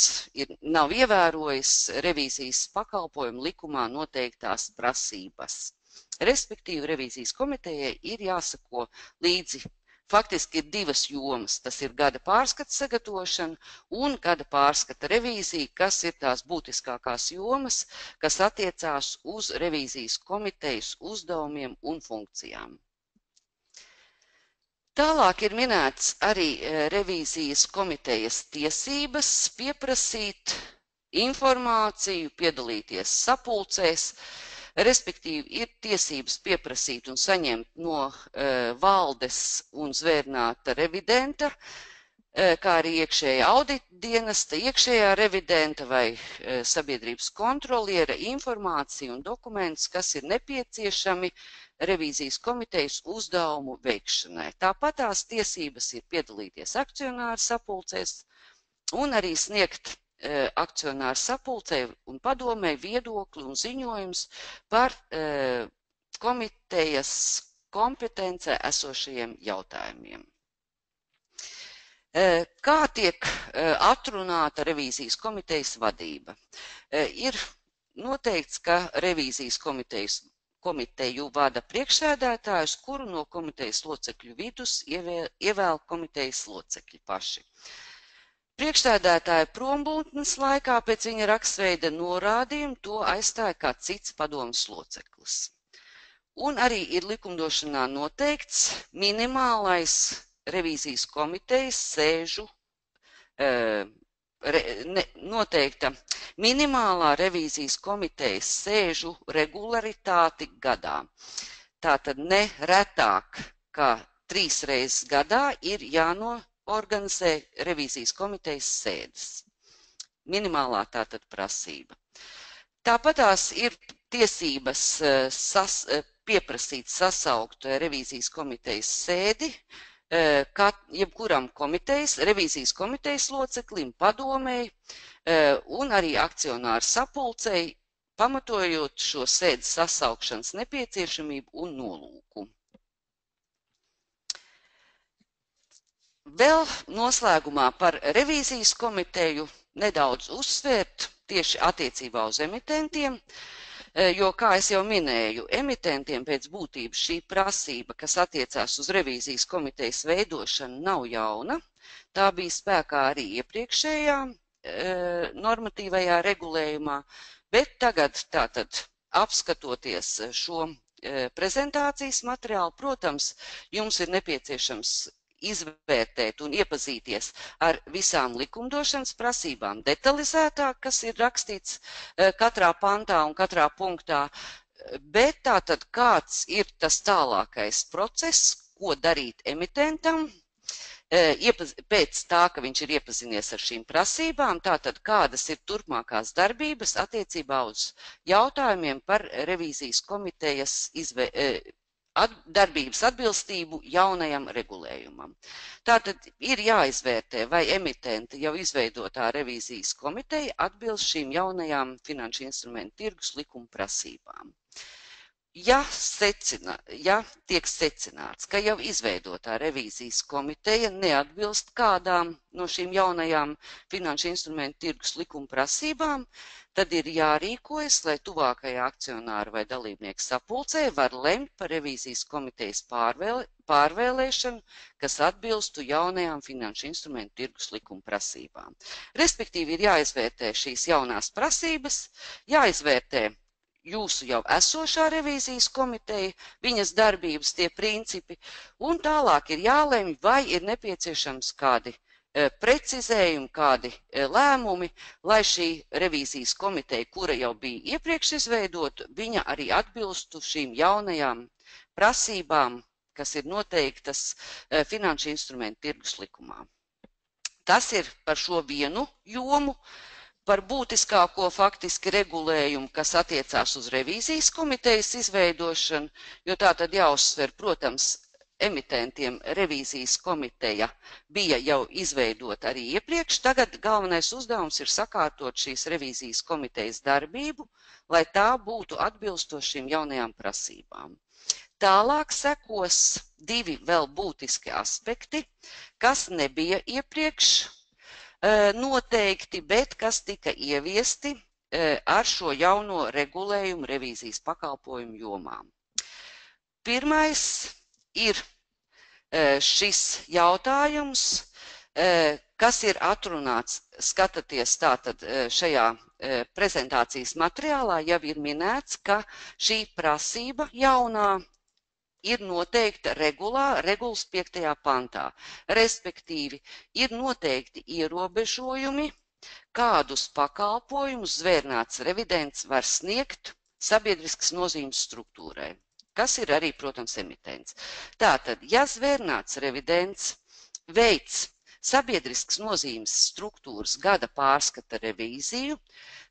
nav ievērojis revīzijas pakalpojumu likumā noteiktās prasības. Respektīvi, revīzijas komitejai ir jāsako līdzi. Faktiski ir divas jomas, tas ir gada pārskata sagatavošana un gada pārskata revīzija, kas ir tās būtiskākās jomas, kas attiecās uz revīzijas komitejas uzdevumiem un funkcijām. Tālāk ir minēts arī revīzijas komitejas tiesības pieprasīt informāciju, piedalīties sapulcēs, respektīvi ir tiesības pieprasīt un saņemt no valdes un zvērnāta revidenta, kā arī iekšējā audita dienesta, iekšējā revidenta vai sabiedrības kontroliera informāciju un dokumentus, kas ir nepieciešami revīzijas komitejas uzdevumu veikšanai. Tāpat tās tiesības ir piedalīties akcionāru sapulcēs un arī sniegt akcionāru sapulcei un padomei viedokli un ziņojums par komitejas kompetencē esošajiem jautājumiem. Kā tiek atrunāta revīzijas komitejas vadība? Ir noteikts, ka revīzijas komiteju vada priekšsēdētājus, kuru no komitejas locekļu vidus ievēl komitejas locekļi paši. Priekšsēdētāja prombūtnes laikā pēc viņa rakstveida norādījuma to aizstāja kā cits padomes loceklis. Un arī ir likumdošanā noteikts minimālais revīzijas komitejas sēžu, noteikta minimālā revīzijas komitejas sēžu regularitāti gadā. Tātad ne retāk kā 3 reizes gadā ir jāorganizē revīzijas komitejas sēdes. Minimālā tātad prasība. Tāpatās ir tiesības pieprasīt sasaukt revīzijas komitejas sēdi, jebkuram revīzijas komitejas loceklim, padomēji un arī akcionāru sapulcei, pamatojot šo sēdes sasaukšanas nepieciešamību un nolūku. Vēl noslēgumā par revīzijas komiteju nedaudz uzsvērt tieši attiecībā uz emitentiem, jo, kā es jau minēju, emitentiem pēc būtības šī prasība, kas attiecās uz revīzijas komitejas veidošanu, nav jauna. Tā bija spēkā arī iepriekšējā normatīvajā regulējumā, bet tagad tātad apskatoties šo prezentācijas materiālu, protams, jums ir nepieciešams izvērtēt un iepazīties ar visām likumdošanas prasībām detalizētāk, kas ir rakstīts katrā pantā un katrā punktā, bet tātad kāds ir tas tālākais process, ko darīt emitentam, pēc tā, ka viņš ir iepazinies ar šīm prasībām, tātad kādas ir turpmākās darbības attiecībā uz jautājumiem par revīzijas komitejas darbības atbilstību jaunajam regulējumam. Tātad ir jāizvērtē, vai emitenta jau izveidotā revīzijas komiteja atbilst šīm jaunajām finanšu instrumentu tirgus likuma prasībām. Ja tiek secināts, ka jau izveidotā revīzijas komiteja neatbilst kādām no šīm jaunajām finanšu instrumentu tirgus likuma prasībām, tad ir jārīkojas, lai tuvākajā akcionāru vai dalībnieku sapulcē var lemt par revīzijas komitejas pārvēlēšanu, kas atbilstu jaunajām finanšu instrumentu tirgus likuma prasībām. Respektīvi ir jāizvērtē šīs jaunās prasības, jāizvērtē jūsu jau esošā revīzijas komiteja, viņas darbības, tie principi, un tālāk ir jālemj, vai ir nepieciešams kādi precizējumi, kādi lēmumi, lai šī revīzijas komiteja, kura jau bija iepriekš izveidota, viņa arī atbilstu šīm jaunajām prasībām, kas ir noteiktas finanšu instrumentu tirgus likumā. Tas ir par šo vienu jomu, par būtiskāko faktiski regulējumu, kas attiecās uz revīzijas komitejas izveidošanu, jo tā tad jāuzsver, protams, emitentiem revīzijas komiteja bija jau izveidota arī iepriekš. Tagad galvenais uzdevums ir sakārtot šīs revīzijas komitejas darbību, lai tā būtu atbilstoši šīm jaunajām prasībām. Tālāk sekos divi vēl būtiski aspekti, kas nebija iepriekš noteikti, bet kas tika ieviesti ar šo jauno regulējumu revīzijas pakalpojumu jomām. Pirmais ir šis jautājums, kas ir atrunāts, skatāties tātad šajā prezentācijas materiālā, jau ir minēts, ka šī prasība jaunā ir noteikta regulas 5. pantā, respektīvi ir noteikti ierobežojumi, kādus pakalpojumus zvērnāts revidents var sniegt sabiedriskas nozīmes struktūrai, kas ir arī, protams, emitents. Tātad, ja zvērnāts revidents veic sabiedriskas nozīmes struktūras gada pārskata revīziju,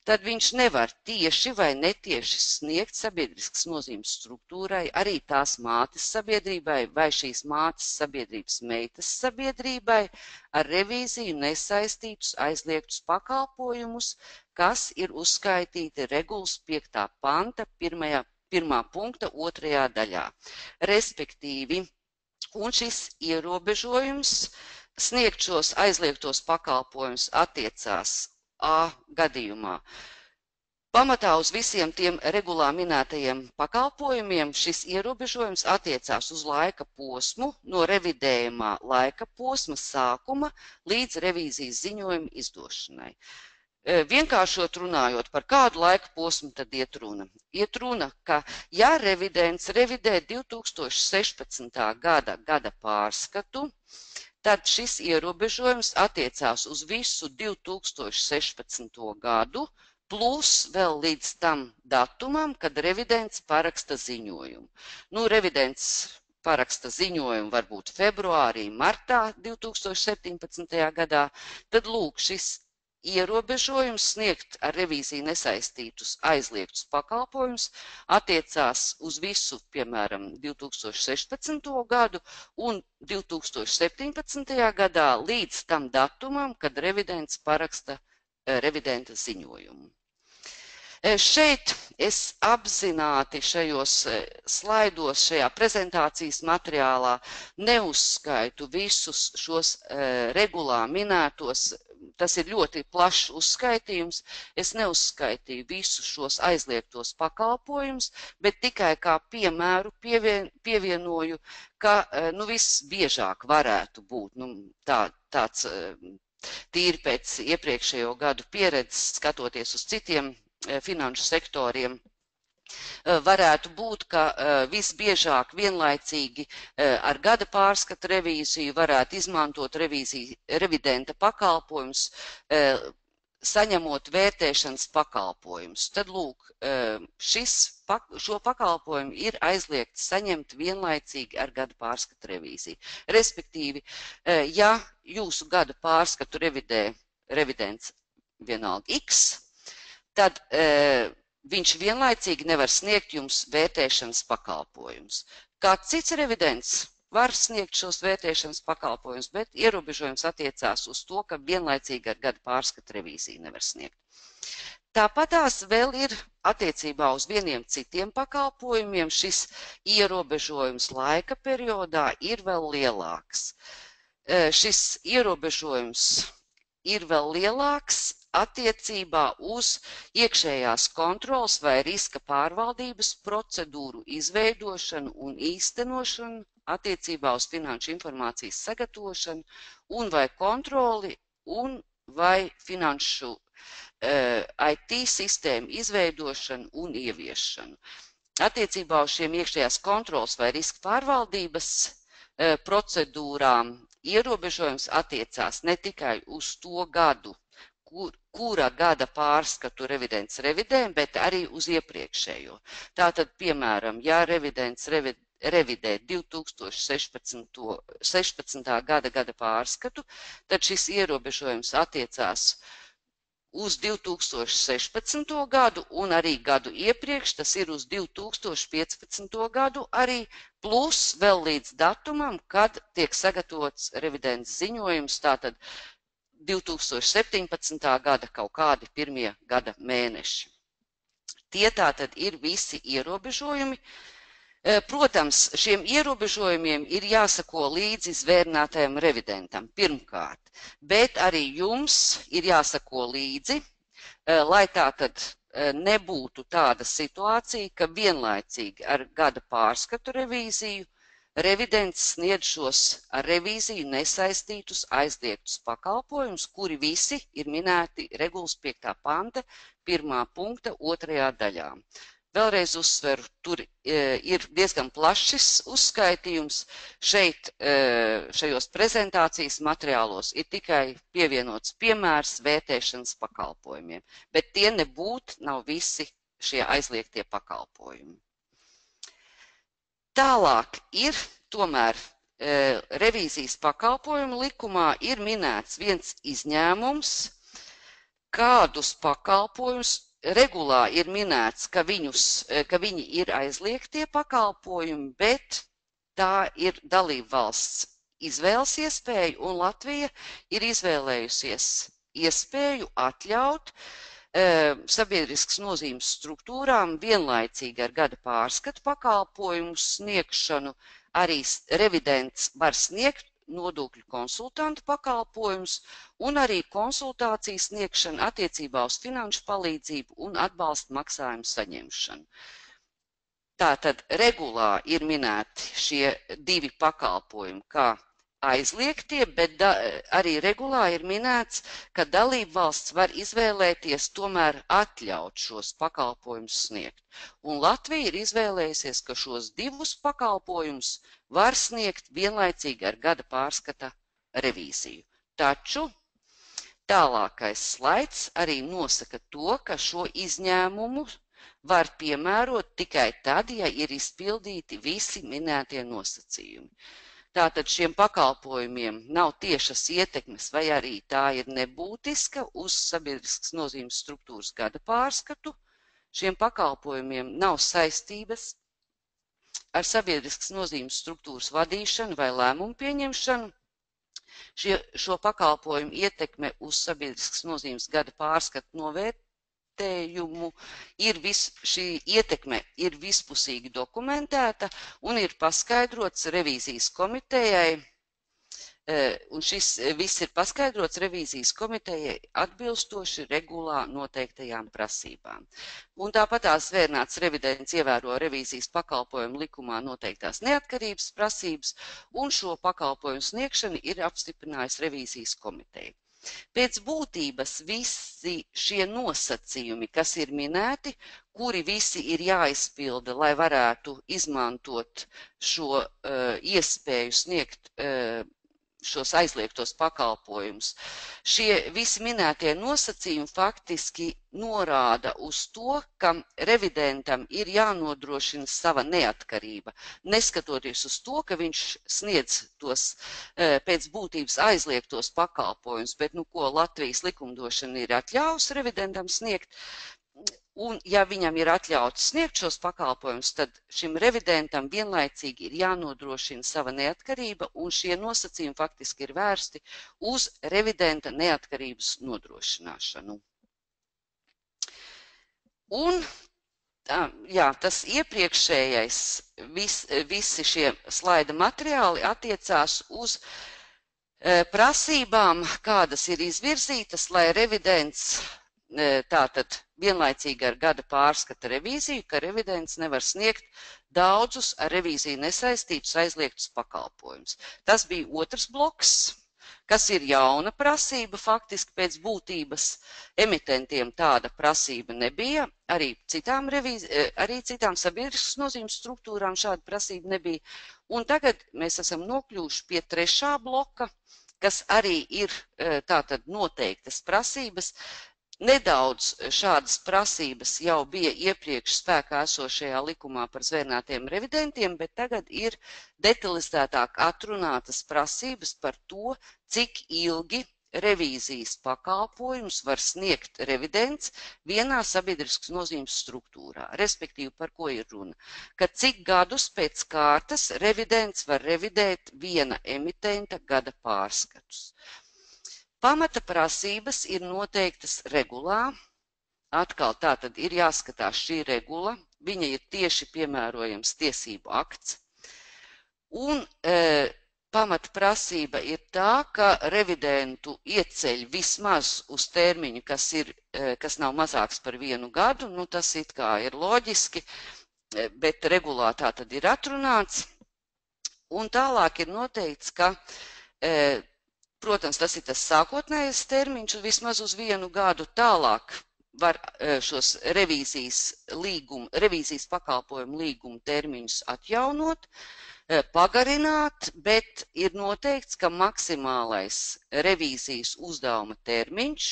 tad viņš nevar tieši vai netieši sniegt sabiedriskas nozīmes struktūrai, arī tās mātes sabiedrībai vai šīs mātes sabiedrības meitas sabiedrībai ar revīziju nesaistītus aizliegtus pakalpojumus, kas ir uzskaitīti regulas 5. panta 1. punkta 2. daļā. Respektīvi, un šis ierobežojums sniegt šos aizliegtos pakalpojumus attiecās A gadījumā. Pamatā uz visiem tiem regulā minētajiem pakalpojumiem šis ierobežojums attiecās uz laika posmu no revidējumā laika posma sākuma līdz revīzijas ziņojuma izdošanai. Vienkāršot runājot, par kādu laika posmu tad iet runa? Iet runa, ka ja revidents revidē 2016. gada pārskatu, tad šis ierobežojums attiecās uz visu 2016. gadu, plus vēl līdz tam datumam, kad revidents paraksta ziņojumu. Revidents paraksta ziņojumu varbūt februārī, martā 2017. gadā, tad lūk, šis ierobežojums sniegt ar revīziju nesaistītus aizliegtus pakalpojumus attiecās uz visu, piemēram, 2016. gadu un 2017. gadā līdz tam datumam, kad revidents paraksta revidenta ziņojumu. Šeit es apzināti šajos slaidos, šajā prezentācijas materiālā neuzskaitu visus šos regulā minētos. Tas ir ļoti plašs uzskaitījums. Es neuzskaitīju visus šos aizliegtos pakalpojumus, bet tikai kā piemēru pievienoju, ka visbiežāk varētu būt tāds tīri pēc iepriekšējo gadu pieredzes, skatoties uz citiem finanšu sektoriem, varētu būt, ka visbiežāk vienlaicīgi ar gada pārskata revīziju varētu izmantot revidenta pakalpojumus, saņemot vērtēšanas pakalpojumus. Tad, lūk, šo pakalpojumu ir aizliegts saņemt vienlaicīgi ar gada pārskata revīziju. Respektīvi, ja jūsu gada pārskatu revidē revidents vienalga X, tad viņš vienlaicīgi nevar sniegt jums vērtēšanas pakalpojumus. Kāds cits revidents var sniegt šos vērtēšanas pakalpojumus, bet ierobežojums attiecās uz to, ka vienlaicīgi ar gada pārskatu revīziju nevar sniegt. Tāpatās vēl ir attiecībā uz vieniem citiem pakalpojumiem šis ierobežojums laika periodā ir vēl lielāks. Šis ierobežojums ir vēl lielāks attiecībā uz iekšējās kontroles vai riska pārvaldības procedūru izveidošanu un īstenošanu attiecībā uz finanšu informācijas sagatavošanu un vai kontroli un vai finanšu IT sistēmu izveidošanu un ieviešanu. Attiecībā uz šiem iekšējās kontroles vai riska pārvaldības procedūrām ierobežojums attiecās ne tikai uz to gadu, kura gada pārskatu revidents revidē, bet arī uz iepriekšējo. Tātad, piemēram, ja revidents revidē 2016. gada pārskatu, tad šis ierobežojums attiecās uz 2016. gadu un arī gadu iepriekš, tas ir uz 2015. gadu arī, plus vēl līdz datumam, kad tiek sagatavots revidents ziņojums, tātad 2017. gada kaut kādi pirmie gada mēneši. Tie tātad ir visi ierobežojumi. Protams, šiem ierobežojumiem ir jāsako līdzi zvērnātajam revidentam pirmkārt, bet arī jums ir jāsako līdzi, lai tātad nebūtu tāda situācija, ka vienlaicīgi ar gada pārskatu revīziju revidents sniedz šos ar revīziju nesaistītus aizliegtus pakalpojumus, kuri visi ir minēti regulas 5. panta 1. punkta 2. daļā. Vēlreiz uzsveru, tur ir diezgan plašs uzskaitījums. Šeit, šajos prezentācijas materiālos ir tikai pievienots piemērs vērtēšanas pakalpojumiem, bet tie nebūtu nav visi šie aizliegtie pakalpojumi. Tālāk ir tomēr revīzijas pakalpojumu likumā ir minēts viens izņēmums, kādus pakalpojumus regulā ir minēts, ka viņi ir aizliegtie pakalpojumi, bet tā ir dalība valsts izvēles iespēja, un Latvija ir izvēlējusies iespēju atļaut sabiedriskas nozīmes struktūrām vienlaicīgi ar gada pārskatu pakalpojumu sniegšanu. Arī revidents var sniegt nodokļu konsultantu pakalpojumus un arī konsultācijas sniegšanu attiecībā uz finanšu palīdzību un atbalsta maksājumu saņemšanu. Tātad regulā ir minēti šie divi pakalpojumi kā aizliegtie, bet arī regulā ir minēts, ka dalība valsts var izvēlēties tomēr atļaut šos pakalpojumus sniegt. Un Latvija ir izvēlējusies, ka šos divus pakalpojumus var sniegt vienlaicīgi ar gada pārskata revīziju. Taču tālākais slaids arī nosaka to, ka šo izņēmumu var piemērot tikai tad, ja ir izpildīti visi minētie nosacījumi. Tātad šiem pakalpojumiem nav tiešas ietekmes vai arī tā ir nebūtiska uz sabiedriskas nozīmes struktūras gada pārskatu. Šiem pakalpojumiem nav saistības ar sabiedriskas nozīmes struktūras vadīšanu vai lēmumu pieņemšanu. Šo pakalpojumu ietekme uz sabiedriskas nozīmes gada pārskatu novērtējumu šī ietekme ir vispusīgi dokumentēta un ir paskaidrots revīzijas komitejai, un šis viss ir paskaidrots revīzijas komitejai atbilstoši regulā noteiktajām prasībām. Un tāpat zvērnāts revidents ievēro revīzijas pakalpojumu likumā noteiktās neatkarības prasības, un šo pakalpojumu sniegšanu ir apstiprinājusi revīzijas komiteja. Pēc būtības visi šie nosacījumi, kas ir minēti, kuri visi ir jāizpilda, lai varētu izmantot šo iespēju sniegt šos aizliegtos pakalpojumus. Šie visi minētie nosacījumi faktiski norāda uz to, ka revidentam ir jānodrošina sava neatkarība, neskatoties uz to, ka viņš sniedz tos pēc būtības aizliegtos pakalpojumus, bet ko Latvijas likumdošana ir atļāvusi revidentam sniegt. Un, ja viņam ir atļauts sniegt šos pakalpojumus, tad šim revidentam vienlaicīgi ir jānodrošina sava neatkarība, un šie nosacījumi faktiski ir vērsti uz revidenta neatkarības nodrošināšanu. Un, tas iepriekšējais, visi šie slaida materiāli attiecās uz prasībām, kādas ir izvirzītas, lai revidents tātad vienlaicīgi ar gada pārskata revīziju, ka revidents nevar sniegt daudzus ar revīziju nesaistītus aizliegtus pakalpojumus. Tas bija otrs bloks, kas ir jauna prasība, faktiski pēc būtības emitentiem tāda prasība nebija, arī citām sabiedriskas nozīmes struktūrām šāda prasība nebija. Un tagad mēs esam nokļuvuši pie trešā bloka, kas arī ir tātad noteiktas prasības. Nedaudz šādas prasības jau bija iepriekš spēkā esošajā likumā par zvērnātiem revidentiem, bet tagad ir detalizētāk atrunātas prasības par to, cik ilgi revīzijas pakalpojumus var sniegt revidents vienā sabiedriskas nozīmes struktūrā. Respektīvi, par ko ir runa? Ka cik gadus pēc kārtas revidents var revidēt viena emitenta gada pārskatus. Pamata prasības ir noteiktas regulā. Atkal tātad ir jāskatās šī regula, viņa ir tieši piemērojams tiesību akts. Un pamata prasība ir tā, ka revidentu ieceļ vismaz uz termiņu, kas nav mazāks par 1 gadu, nu tas it kā ir loģiski, bet regulā tā tad ir atrunāts. Un tālāk ir noteikts, ka, protams, tas ir tas sākotnējais termiņš vismaz uz 1 gadu, tālāk var šos revīzijas pakalpojumu līgumu termiņus atjaunot, pagarināt, bet ir noteikts, ka maksimālais revīzijas uzdevuma termiņš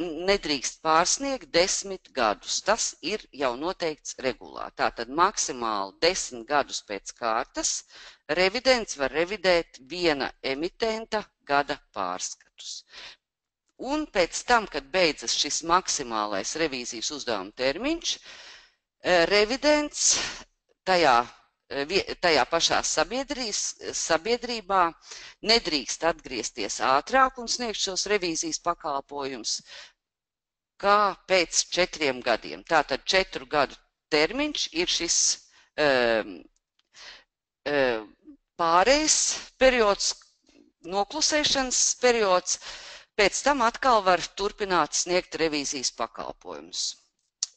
nedrīkst pārsniegt 10 gadus. Tas ir jau noteikts regulā. Tātad maksimāli 10 gadus pēc kārtas revidents var revidēt viena emitenta gada pārskatus. Un pēc tam, kad beidzas šis maksimālais revīzijas uzdevuma termiņš, revidents tajā pašā sabiedrībā nedrīkst atgriezties ātrāk un sniegt šos revīzijas pakalpojumus kā pēc 4 gadiem. Tātad 4 gadu termiņš ir šis pārējais periods, noklusēšanas periods, pēc tam atkal var turpināt sniegt revīzijas pakalpojumus.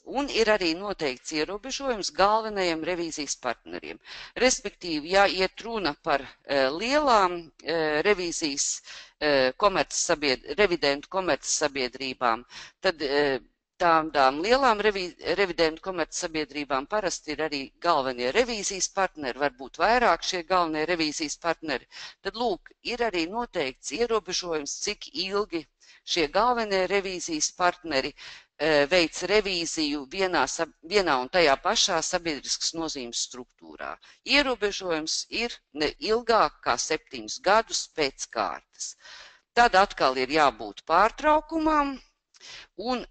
Un ir arī noteikts ierobežojums galvenajiem revīzijas partneriem. Respektīvi, ja iet runa par lielām revīzijas revidentu komercsabiedrībām, tad tādām lielām revidentu komercsabiedrībām parasti ir arī galvenie revīzijas partneri, varbūt vairāk šie galvenie revīzijas partneri. Tad, lūk, ir arī noteikts ierobežojums, cik ilgi šie galvenie revīzijas partneri veic revīziju vienā un tajā pašā sabiedriskas nozīmes struktūrā. Ierobežojums ir ne ilgāk kā 7 gadus pēc kārtas. Tad atkal ir jābūt pārtraukumam, un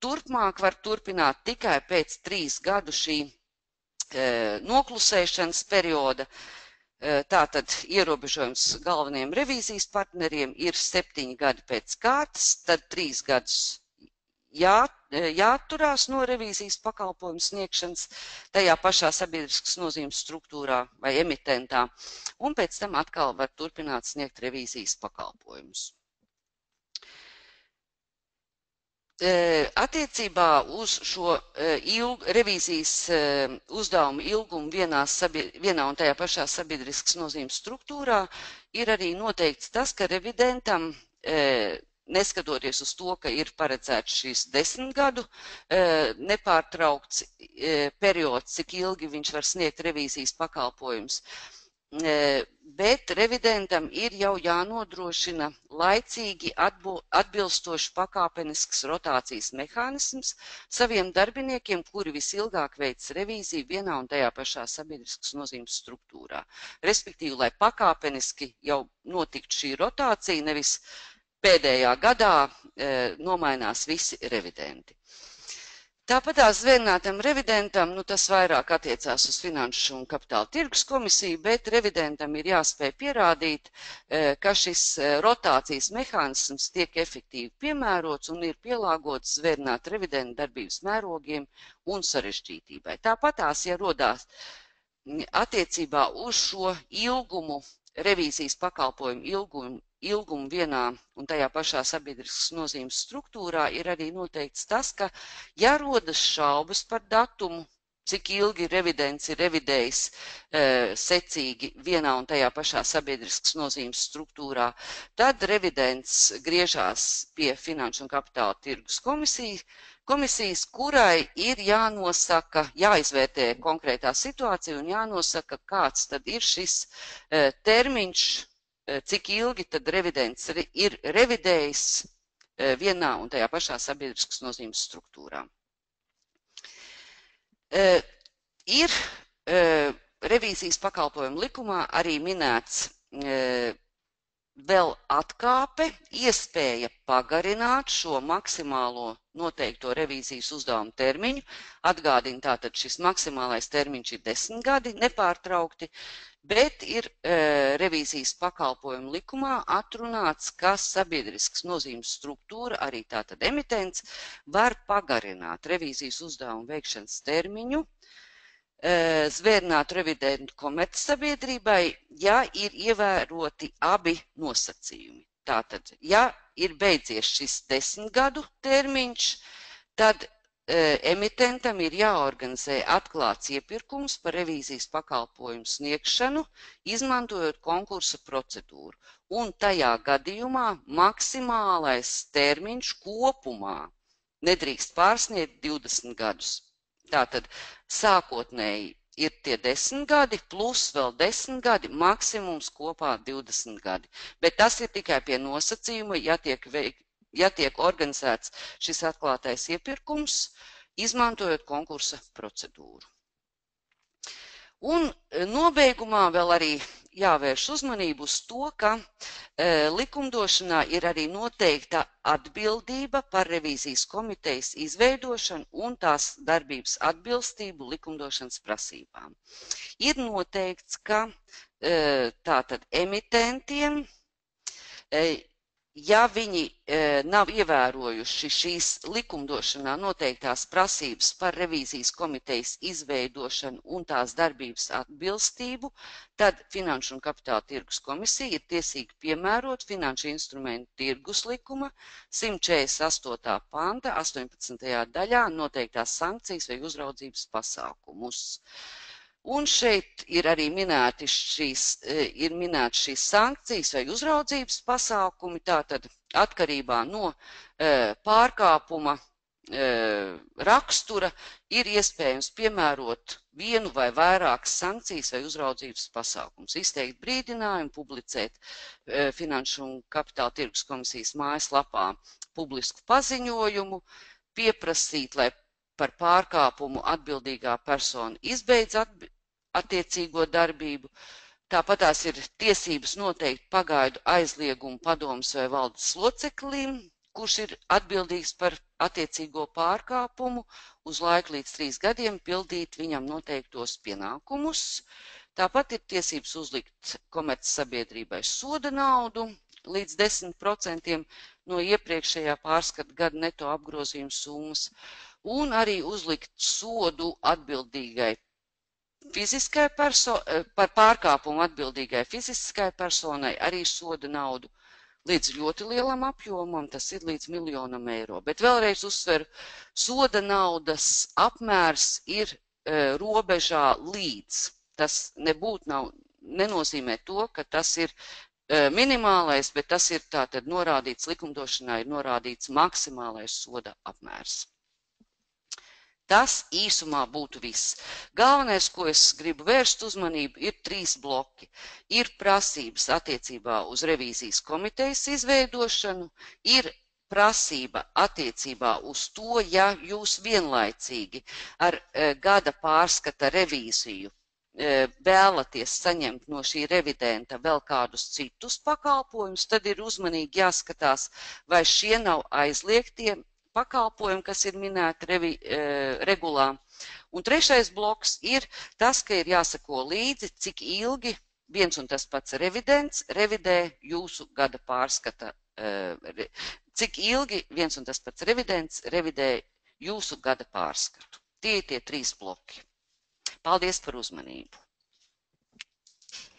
turpmāk var turpināt tikai pēc 3 gadu šī noklusēšanas perioda. Tātad ierobežojums galvenajiem revīzijas partneriem ir 7 gadi pēc kārtas, tad 3 gadus jāatturās no revīzijas pakalpojumu sniegšanas tajā pašā sabiedriskas nozīmes struktūrā vai emitentā, un pēc tam atkal var turpināt sniegt revīzijas pakalpojumus. Attiecībā uz šo revīzijas uzdevumu ilgumu vienā un tajā pašā sabiedriskas nozīmes struktūrā ir arī noteikts tas, ka revidentam, neskatoties uz to, ka ir paredzēts šīs 10 gadu nepārtraukts periods, cik ilgi viņš var sniegt revīzijas pakalpojumus, bet revidentam ir jau jānodrošina laicīgi atbilstoši pakāpenisks rotācijas mehānisms saviem darbiniekiem, kuri visilgāk veic revīziju vienā un tajā pašā sabiedriskas nozīmes struktūrā. Respektīvi, lai pakāpeniski jau notiktu šī rotācija, nevis pēdējā gadā nomainās visi revidenti. Tāpatās zvērnātam revidentam, tas vairāk attiecās uz Finanšu un Kapitāla tirgus komisiju, bet revidentam ir jāspēj pierādīt, ka šis rotācijas mehānisms tiek efektīvi piemērots un ir pielāgots zvērnāt revidentu darbības mērogiem un sarežģītībai. Tāpatās, ja rodās attiecībā uz šo ilgumu, revīzijas pakalpojumu ilgumu vienā un tajā pašā sabiedriskas nozīmes struktūrā, ir arī noteikts tas, ka, ja rodas šaubas par datumu, cik ilgi revidents ir revidējis secīgi vienā un tajā pašā sabiedriskas nozīmes struktūrā, tad revidents griežās pie Finanšu un Kapitāla tirgus komisijas, kurai ir jāizvērtē konkrētā situācija un jānosaka, kāds tad ir šis termiņš, cik ilgi tad revidents ir revidējis vienā un tajā pašā sabiedriskas nozīmes struktūrā. Ir revīzijas pakalpojumu likumā arī minēts vēl atkāpe, iespēja pagarināt šo maksimālo noteikto revīzijas uzdevumu termiņu. Atgādinu, tātad šis maksimālais termiņš ir 10 gadi nepārtraukti, bet ir revīzijas pakalpojumu likumā atrunāts, ka sabiedrisks nozīmes struktūra, arī tātad emitents, var pagarināt revīzijas uzdevumu veikšanas termiņu, zvērnāt revidentu komercsabiedrībai, ja ir ievēroti abi nosacījumi. Tātad, ja ir beidzies šis 10 gadu termiņš, tad emitentam ir jāorganizē atklāts iepirkums par revīzijas pakalpojumu sniegšanu, izmantojot konkursa procedūru. Un tajā gadījumā maksimālais termiņš kopumā nedrīkst pārsniegt 20 gadus. Tātad sākotnēji ir tie 10 gadi, plus vēl 10 gadi, maksimums kopā 20 gadi. Bet tas ir tikai pie nosacījuma, ja tiek organizēts šis atklātais iepirkums, izmantojot konkursa procedūru. Un nobeigumā vēl arī jāvērš uzmanību uz to, ka likumdošanā ir arī noteikta atbildība par revīzijas komitejas izveidošanu un tās darbības atbilstību likumdošanas prasībām. Ir noteikts, ka tātad emitentiem, ja viņi nav ievērojuši šīs likumdošanā noteiktās prasības par revīzijas komitejas izveidošanu un tās darbības atbilstību, tad Finanšu un Kapitāla tirgus komisija ir tiesīga piemērot Finanšu instrumentu tirgus likuma 148. panta 18. daļā noteiktās sankcijas vai uzraudzības pasākumus. Un šeit ir arī minētas šīs sankcijas vai uzraudzības pasākumi, tātad atkarībā no pārkāpuma rakstura ir iespējams piemērot vienu vai vairākas sankcijas vai uzraudzības pasākumus, izteikt brīdinājumu, publicēt Finanšu un Kapitāla tirgus komisijas mājaslapā publisku paziņojumu, pieprasīt, lai par pārkāpumu atbildīgā persona izbeidz attiecīgo darbību. Tāpat tās ir tiesības noteikt pagaidu aizliegumu padomes vai valdes loceklim, kurš ir atbildīgs par attiecīgo pārkāpumu, uz laiku līdz 3 gadiem pildīt viņam noteiktos pienākumus. Tāpat ir tiesības uzlikt komercsabiedrībai soda naudu līdz 10% no iepriekšējā pārskata gada neto apgrozījuma summas, un arī uzlikt sodu atbildīgai par pārkāpumu atbildīgai fiziskai personai, arī soda naudu līdz ļoti lielam apjomam, tas ir līdz 1 000 000 eiro. Bet vēlreiz uzsveru, soda naudas apmērs ir robežā līdz. Tas nenozīmē to, ka tas ir minimālais, bet tas ir tātad norādīts likumdošanā, ir norādīts maksimālais soda apmērs. Tas īsumā būtu viss. Galvenais, ko es gribu vērst uzmanību, ir 3 bloki. Ir prasības attiecībā uz revīzijas komitejas izveidošanu, ir prasība attiecībā uz to, ja jūs vienlaicīgi ar gada pārskata revīziju vēlaties saņemt no šī revidenta vēl kādus citus pakalpojumus, tad ir uzmanīgi jāskatās, vai šie nav aizliegtie pakalpojumi, kas ir minēti regulā. Un 3. bloks ir tas, ka ir jāsako līdzi, cik ilgi viens un tas pats revidents revidē jūsu gada pārskata, cik ilgi viens un tas pats revidents revidē jūsu gada pārskatu. Tie ir tie 3 bloki. Paldies par uzmanību.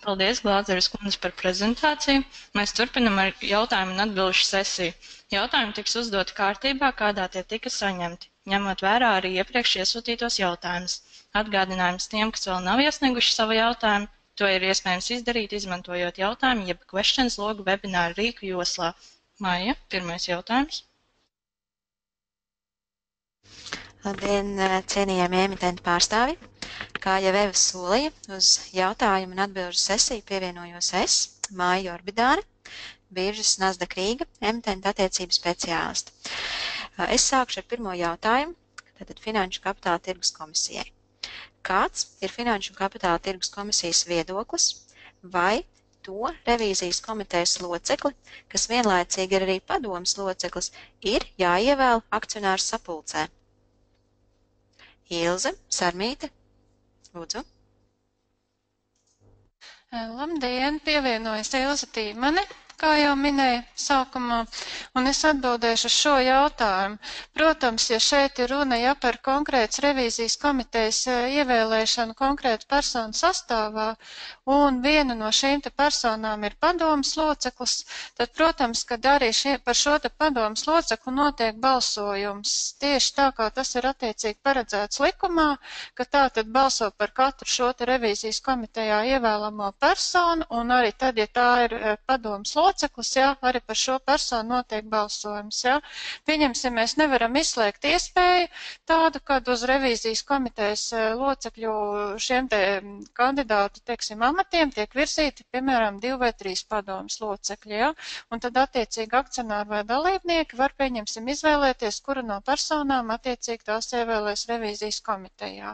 Paldies, Glāzeres kundze, par prezentāciju. Mēs turpinam ar jautājumu un atbilžu sesiju. Jautājumi tiks uzdoti kārtībā, kādā tie tika saņemti, ņemot vērā arī iepriekš iesūtītos jautājumus. Atgādinājums tiem, kas vēl nav iesnieguši savu jautājumu, to ir iespējams izdarīt, izmantojot jautājumu, jeb questions logu webināru rīku joslā. Maija, pirmais jautājums. Labdien, cienījamie emitentu pārstāvi! Kā jau Eva solīja, uz jautājumu un atbilžu sesiju pievienojos es, Maija Orbidāne, biržas Nasdaq Rīga, emitentu attiecību speciāliste. Es sākšu ar pirmo jautājumu, tātad Finanšu Kapitāla tirgus komisijai. Kāds ir Finanšu un Kapitāla tirgus komisijas viedoklis, vai to revīzijas komitejas locekli, kas vienlaicīgi ir arī padomes loceklis, ir jāievēl akcionāru sapulcē. Ilze, Sarmīte, lūdzu. Labdien, pievienojas Ilze Tīmane, kā jau minēju sākumā, un es atbildēšu uz šo jautājumu. Protams, ja šeit ir runa par konkrētas revīzijas komitejas ievēlēšanu konkrētu personu sastāvā, un viena no šīm te personām ir padomes loceklis, tad, protams, kad arī par šo te padomes loceklu notiek balsojums, tieši tā kā tas ir attiecīgi paredzēts likumā, ka tā tad balso par katru šo te revīzijas komitejā ievēlamo personu, un arī tad, ja tā ir padomes loceklis, jā, arī par šo personu notiek balsojums, jā. Pieņemsim, mēs nevaram izslēgt iespēju tādu, kad uz revīzijas komitejas locekļu šiem te kandidātu, teiksim, amatiem tiek virzīti, piemēram, 2 vai 3 padomes locekļi, jā. Un tad attiecīgi akcionāri vai dalībnieki var, pieņemsim, izvēlēties, kura no personām attiecīgi tās ievēlēs revīzijas komitejā.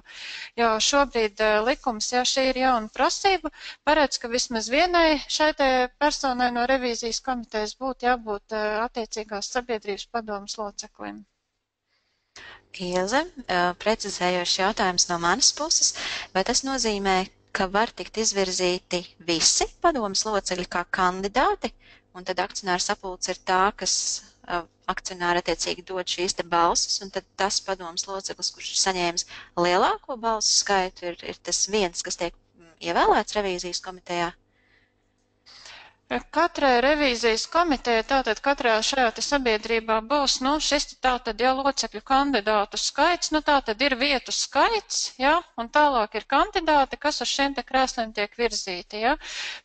Jo šobrīd likums, ja šī ir jauna prasība, paredz, ka vismaz vienai šai te personai no revīzijas komitejas būtu jābūt attiecīgās sabiedrības padomes loceklim. Ilze, precizējošs jautājums no manas puses, vai tas nozīmē, ka var tikt izvirzīti visi padomes locekļi kā kandidāti, un tad akcionāra sapulce ir tā, kas akcionāri attiecīgi dod šīs te balsis, un tad tas padomes loceklis, kurš ir saņēmis lielāko balsu skaitu, ir tas viens, kas tiek ievēlēts revīzijas komitejā? Katrai revīzijas komiteja, tātad katrā šajā sabiedrībā būs, šis tātad, ja locekļu kandidātu skaits, tātad ir vietu skaits, ja, un tālāk ir kandidāti, kas uz šiem te krēsliem tiek virzīti, ja.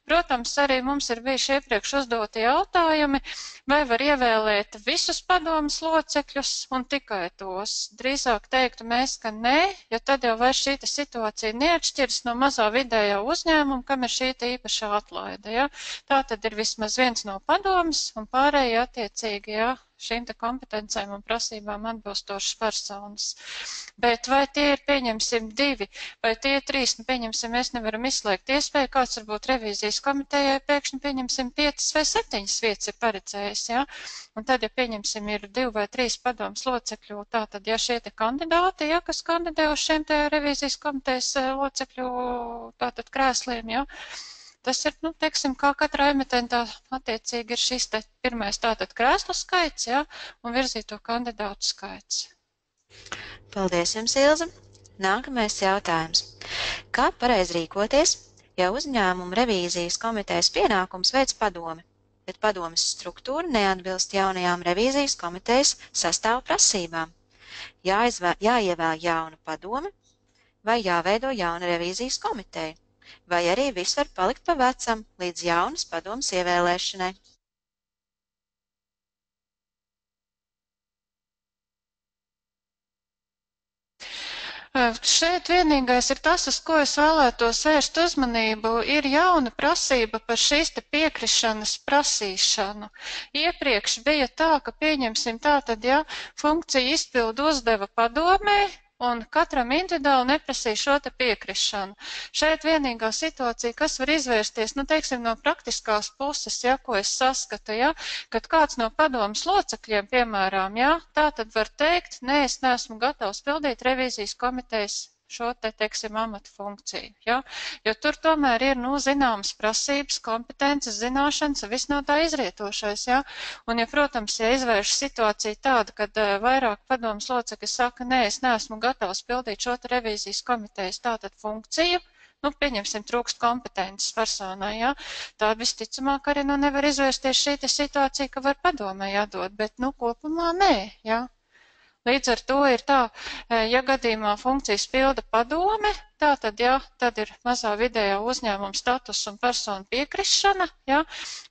Protams, arī mums ir bijuši iepriekš uzdoti jautājumi, vai var ievēlēt visus padomes locekļus un tikai tos. Drīzāk teiktu mēs, ka nē, jo tad jau vairs šī situācija neatšķiras no mazā vidējā uzņēmuma, kam ir šī īpašā atlaide, ja. Tātad ir vismaz viens no padomes un pārējie attiecīgi, jā, šīm te kompetencēm un prasībām atbilstošas personas. Bet vai tie ir, pieņemsim, 2, vai tie 3, pieņemsim, mēs nevaram izslēgt iespēju, kāds varbūt revīzijas komitejai pēkšņi, pieņemsim, 5 vai 7 vietas ir paredzējis, jā. Un tad, ja pieņemsim, ir 2 vai 3 padomes locekļu, tātad, ja šie te kandidāti, ja, kas kandidē uz šiem te revīzijas komitejas locekļu, tātad krēsliem, jā, tas ir, teiksim, kā katrā emitentā attiecīgi ir šis te pirmais tātad krēslu skaits, ja, un virzīto kandidātu skaits. Paldies jums, Ilze. Nākamais jautājums. Kā pareizi rīkoties, ja uzņēmuma revīzijas komitejas pienākums veic padome, bet padomes struktūra neatbilst jaunajām revīzijas komitejas sastāvu prasībām? Jāievēl jauna padome vai jāveido jauna revīzijas komiteja? Vai arī viss var palikt pa vecam līdz jaunas padomes ievēlēšanai? Šeit vienīgais ir tas, uz ko es vēlētos vērst uzmanību, ir jauna prasība par šīs te piekrišanas prasīšanu. Iepriekš bija tā, ka pieņemsim tātad, ja funkcija izpildu uzdeva padomē, un katram individuāli neprasīja šo te piekrišanu. Šeit vienīgā situācija, kas var izvērsties, teiksim, no praktiskās puses, ja, ko es saskatu, ja, kad kāds no padomes locekļiem, piemēram, ja, tā tad var teikt, nē, es neesmu gatavs pildīt revīzijas komitejas šo te, teiksim, amatu funkciju, ja, jo tur tomēr ir, zināmas prasības, kompetences, zināšanas, viss no tā izrietošais, ja, un, ja, protams, ja izvērš situācija tāda, kad vairāk padomes locekļi saka, nē, es neesmu gatavs pildīt šo te revīzijas komitejas tātad funkciju, pieņemsim, trūkst kompetences personai, ja, tad visticamāk arī, nevar izvērsties šī te situācija, ka var padomē jādod, bet, kopumā nē, ja. Līdz ar to ir tā, ja gadījumā funkcijas pilda padome, tātad, ja, tad ir mazā vidējā uzņēmuma status un persona piekrišana, ja,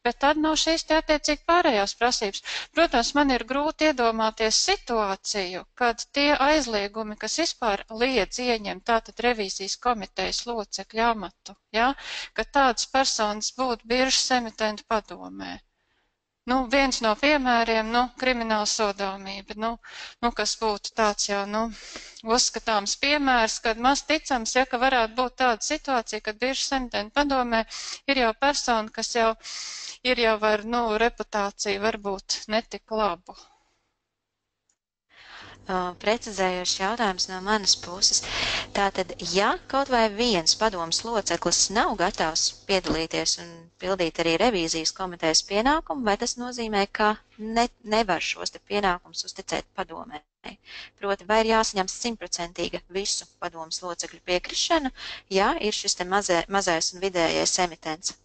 bet tad nav šīs te attiecīgi pārējās prasības. Protams, man ir grūti iedomāties situāciju, kad tie aizliegumi, kas vispār liedz ieņemt tātad revīzijas komitejas locekļu amatu, ja, ka tādas personas būtu biržas emitentu padomē. Viens no piemēriem, krimināla sodāmība, kas būtu tāds jau, uzskatāms piemērs, kad maz ticams, ja, ka varētu būt tāda situācija, kad biržas emitenta padomē ir jau persona, kas jau ir jau ar, reputāciju varbūt netik labu. Precizējošs jautājums no manas puses. Tātad, ja kaut vai viens padomas loceklis nav gatavs piedalīties un pildīt arī revīzijas komitejas pienākumu, vai tas nozīmē, ka nevar šos te pienākumus uzticēt padomē? Proti, vai ir jāsaņem 100% visu padomas locekļu piekrišanu, ja ir šis te mazais un vidējais emitents?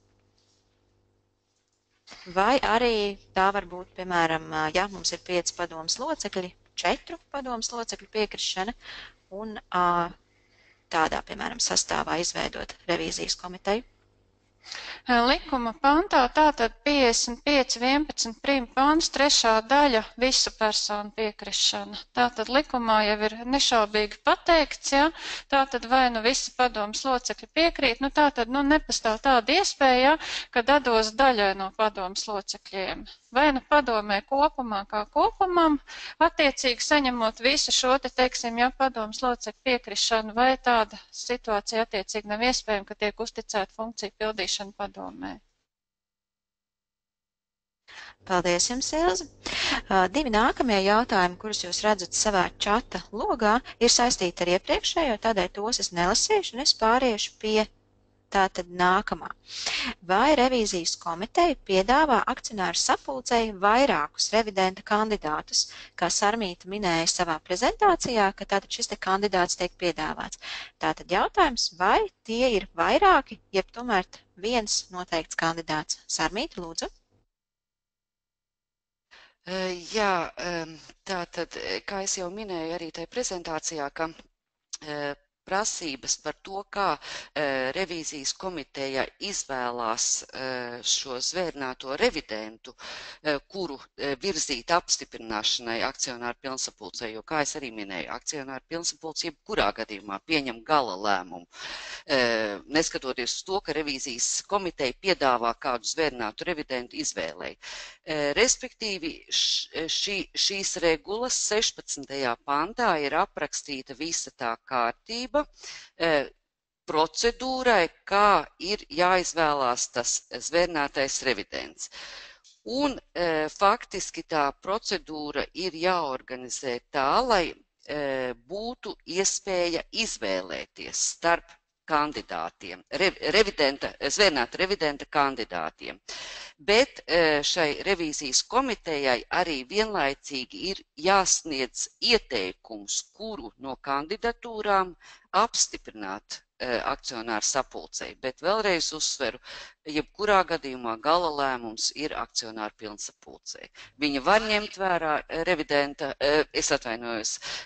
Vai arī tā var būt, piemēram, ja mums ir 5 padomas locekļi, 4 padomas locekļu piekrišana un tādā, piemēram, sastāvā izveidot revīzijas komiteju? Likuma pantā tātad 55.11. prima pants 3. daļa visu personu piekrišana. Tātad likumā jau ir nešaubīgi pateikts, ja, tātad vai visi padomas locekļi piekrīt, tātad nepastāv tāda iespēja, ka dados daļai no padomas locekļiem. Vai padomē kopumā kā kopumam, attiecīgi saņemot visu šo te, teiksim, ja padomas locekļu piekrišanu, vai tāda situācija attiecīgi nav iespējama, ka tiek uzticēta funkcija pildīšana padomē. Paldies jums, Ilze. 2 nākamie jautājumi, kurus jūs redzat savā čata logā, ir saistīti ar iepriekšējo, tādēļ tos es nelasīšu un es pāriešu pie tātad nākamā. Vai revīzijas komiteja piedāvā akcionāru sapulcei vairākus revidenta kandidātus, kā Sarmīta minēja savā prezentācijā, ka tātad šis te kandidāts tiek piedāvāts? Tātad jautājums, vai tie ir vairāki, jeb tomēr viens noteikts kandidāts? Sarmīta, lūdzu. Jā, tātad, kā es jau minēju arī tajā prezentācijā, ka prasības par to, kā revīzijas komiteja izvēlās šo zvērnāto revidentu, kuru virzīt apstiprināšanai akcionāru pilnsapulcē, jo, kā es arī minēju, akcionāru pilnsapulce jebkurā gadījumā pieņem gala lēmumu, neskatoties uz to, ka revīzijas komiteja piedāvā kādu zvērnātu revidentu izvēlei. Respektīvi, šīs regulas 16. pantā ir aprakstīta visa tā kārtība, procedūrai, kā ir jāizvēlās tas zvērnātais revidents. Un faktiski tā procedūra ir jāorganizē tā, lai būtu iespēja izvēlēties starp kandidātiem, zvērnāta revidenta kandidātiem. Bet šai revīzijas komitejai arī vienlaicīgi ir jāsniedz ieteikums, kuru no kandidatūrām apstiprināt akcionāru sapulcei. Bet vēlreiz uzsveru, jebkurā gadījumā gala lēmums ir akcionāru pilnsapulcei. Viņa var ņemt vērā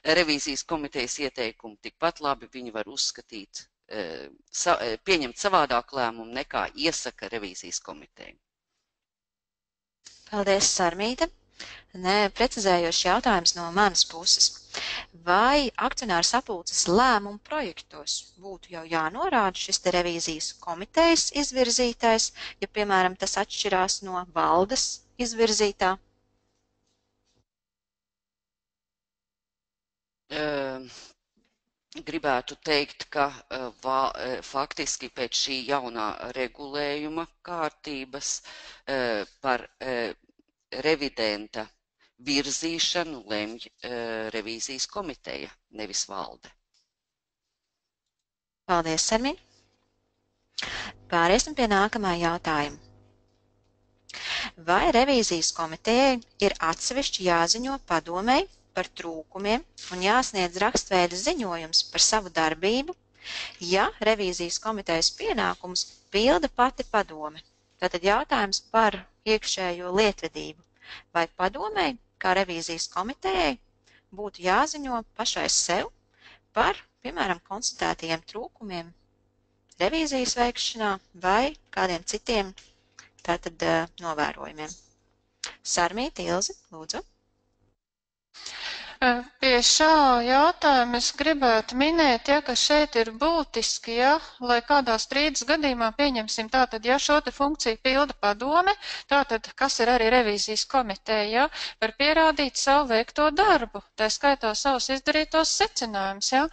revīzijas komitejas ieteikumu, tikpat labi viņa var uzskatīt, pieņemt savādāku lēmumu nekā iesaka revīzijas komiteja. Paldies, Sarmīta. Precizējošs jautājums no manas puses. Vai akcionāru sapulces lēmumu projektos būtu jau jānorāda šis te revīzijas komitejas izvirzītais, ja, piemēram, tas atšķirās no valdes izvirzītā? Gribētu teikt, ka faktiski pēc šī jaunā regulējuma kārtības par revidenta virzīšanu lemj revīzijas komiteja, nevis valde. Paldies, Sarmīna. Pāriesim pie nākamā jautājuma. Vai revīzijas komitejai ir atsevišķi jāziņo padomei par trūkumiem un jāsniedz rakstveida ziņojums par savu darbību, ja revīzijas komitejas pienākumus pilda pati padome? Tātad jautājums par iekšējo lietvedību. Vai padomei, kā revīzijas komitejai, būtu jāziņo pašai sev par, piemēram, konstatētajiem trūkumiem revīzijas veikšanā vai kādiem citiem tātad novērojumiem? Sarmīta, Ilze, lūdzu. Pie šā jautājuma es gribētu minēt, ja, ka šeit ir būtiski, ja, lai kādā strīdus gadījumā pieņemsim tātad, ja šo te funkciju pilda padome, tātad, kas ir arī revīzijas komiteja, ja, var pierādīt savu veikto darbu, tā skaitā savus izdarītos secinājumus, ja,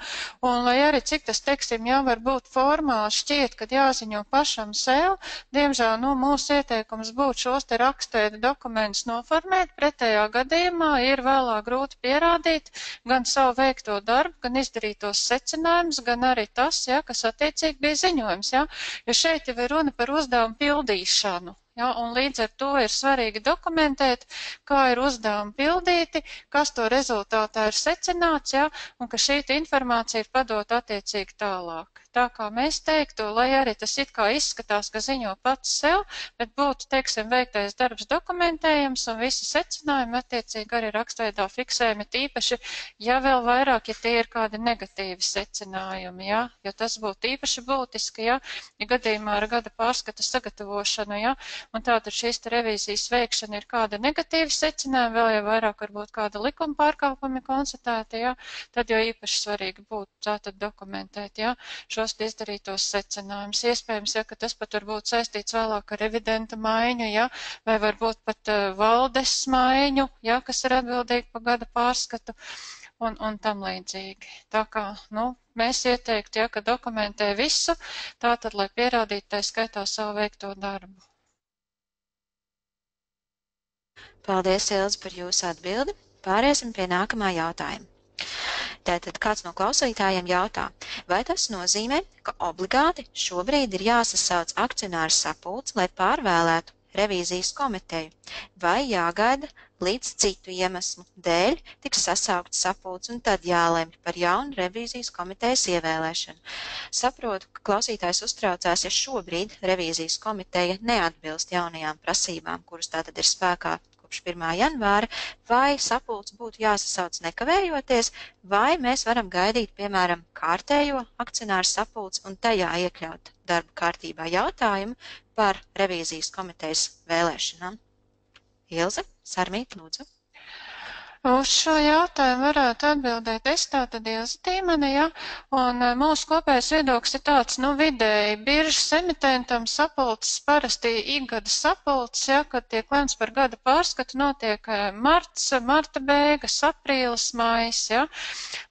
un lai arī cik tas, teiksim, ja, var būt formāli šķiet, kad jāziņo pašam sev, diemžēl, nu, mūsu ieteikums būtu šos te rakstveida dokumentus noformēt, pretējā gadījumā ir vēlāk grūti pierādīt gan savu veikto darbu, gan izdarītos secinājumus, gan arī tas, ja, kas attiecīgi bija ziņojums. Ja, jo šeit jau ir runa par uzdevumu pildīšanu. Ja, un līdz ar to ir svarīgi dokumentēt, kā ir uzdevumi pildīti, kas to rezultātā ir secināts, ja, un ka šī informācija ir padota attiecīgi tālāk. Tā kā mēs teiktu, lai arī tas it kā izskatās, ka ziņo pats sev, bet būtu, teiksim, veiktais darbs dokumentējams un visi secinājumi attiecīgi arī rakstveidā fiksējumi, tīpaši, ja vēl vairāk, ja tie ir kādi negatīvi secinājumi, ja, jo tas būtu īpaši būtiski, ja gadījumā ar gada pārskata sagatavošanu, ja, un tātad šīs revīzijas veikšana ir kāda negatīva secinājuma, vēl jau vairāk varbūt kāda likuma pārkāpumi konstatēti, ja, tad jau īpaši svarīgi būtu tātad dokumentēt, ja, šos izdarītos secinājumus. Iespējams, ja, ka tas pat var būt saistīts vēlāk ar revidenta maiņu, ja, vai varbūt pat valdes maiņu, ja, kas ir atbildīgi par gada pārskatu un tam līdzīgi. Tā kā, nu, mēs ieteiktu, ja, ka dokumentē visu, tātad, lai pierādītu tā skaitā savu veikto darbu. Paldies, Ilze, par jūsu atbildi. Pāriesim pie nākamā jautājuma. Tātad kāds no klausītājiem jautā, vai tas nozīmē, ka obligāti šobrīd ir jāsasauc akcionāru sapulce, lai pārvēlētu revīzijas komiteju, vai jāgaida līdz citu iemeslu dēļ tiks sasaukt sapulce un tad jālemj par jaunu revīzijas komitejas ievēlēšanu. Saprotu, ka klausītājs uztraucās, ja šobrīd revīzijas komiteja neatbilst jaunajām prasībām, kuras tātad ir spēkā 1. janvāra, vai sapulce būtu jāsasauc nekavējoties, vai mēs varam gaidīt, piemēram, kārtējo akcionāru sapulci un tajā iekļaut darba kārtībā jautājumu par revīzijas komitejas vēlēšanām. Ilze, Sarmīt, lūdzu. Uz šo jautājumu varētu atbildēt es, tātad Ilze Tīmane, ja, un mūsu kopējais viedoklis ir tāds, nu, vidēji biržas emitentam sapulces parasti ikgada sapulces, ja, kad tiek lemts par gada pārskatu, notiek marta beigas, aprīlis, maijs, ja.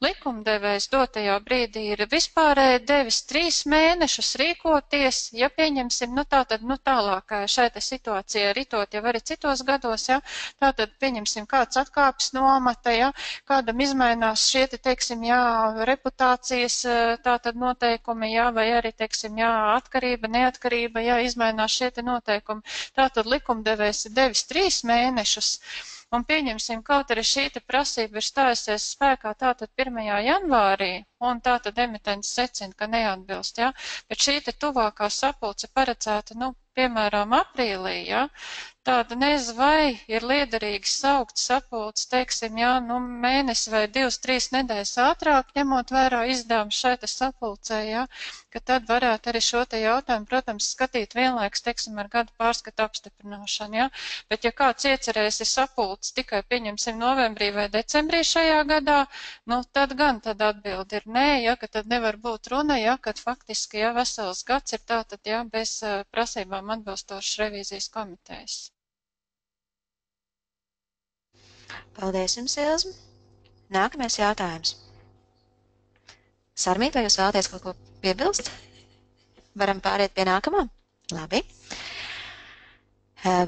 Likumdevējs dotajā brīdī ir vispārēji devis 3 mēnešus rīkoties, ja pieņemsim, nu, tātad, nu, tālāk šai te situācijai ritot jau arī citos gados, ja, tātad pieņemsim kāds atkāpes no amata, ja, kādam izmainās šie, teiksim, jā, reputācijas tātad noteikumi, jā, vai arī, teiksim, jā, atkarība, neatkarība, jā, izmainās šie noteikumi. Tātad likumdevējs ir devis 3 mēnešus. Un pieņemsim, kaut arī šī prasība ir stājusies spēkā tātad 1. janvārī, un tātad emitents secina, ka neatbilst, ja, bet šī tuvākā sapulce paredzēta, nu, piemēram, aprīlī, ja, tāda nezinu, vai ir liederīgi saukt sapulci, teiksim, jā, nu, mēnesi vai 2-3 nedēļas ātrāk, ņemot vērā izdevumu šai sapulcē, jā, ka tad varētu arī šo te jautājumu, protams, skatīt vienlaikus, teiksim, ar gadu pārskatu apstiprināšanu, jā, bet ja kāds iecerēs ir sapulci tikai pieņemsim novembrī vai decembrī šajā gadā, nu, tad gan tad atbildi ir nē, ja, ka tad nevar būt runa, ja, kad faktiski, ja, vesels gads ir tātad, ja, bez prasībām atbilstošas revīzijas komitejas. Paldies jums, Ilze. Nākamais jautājums. Sarmīt, vai jūs vēlaties kaut ko piebilst? Varam pāriet pie nākamā? Labi.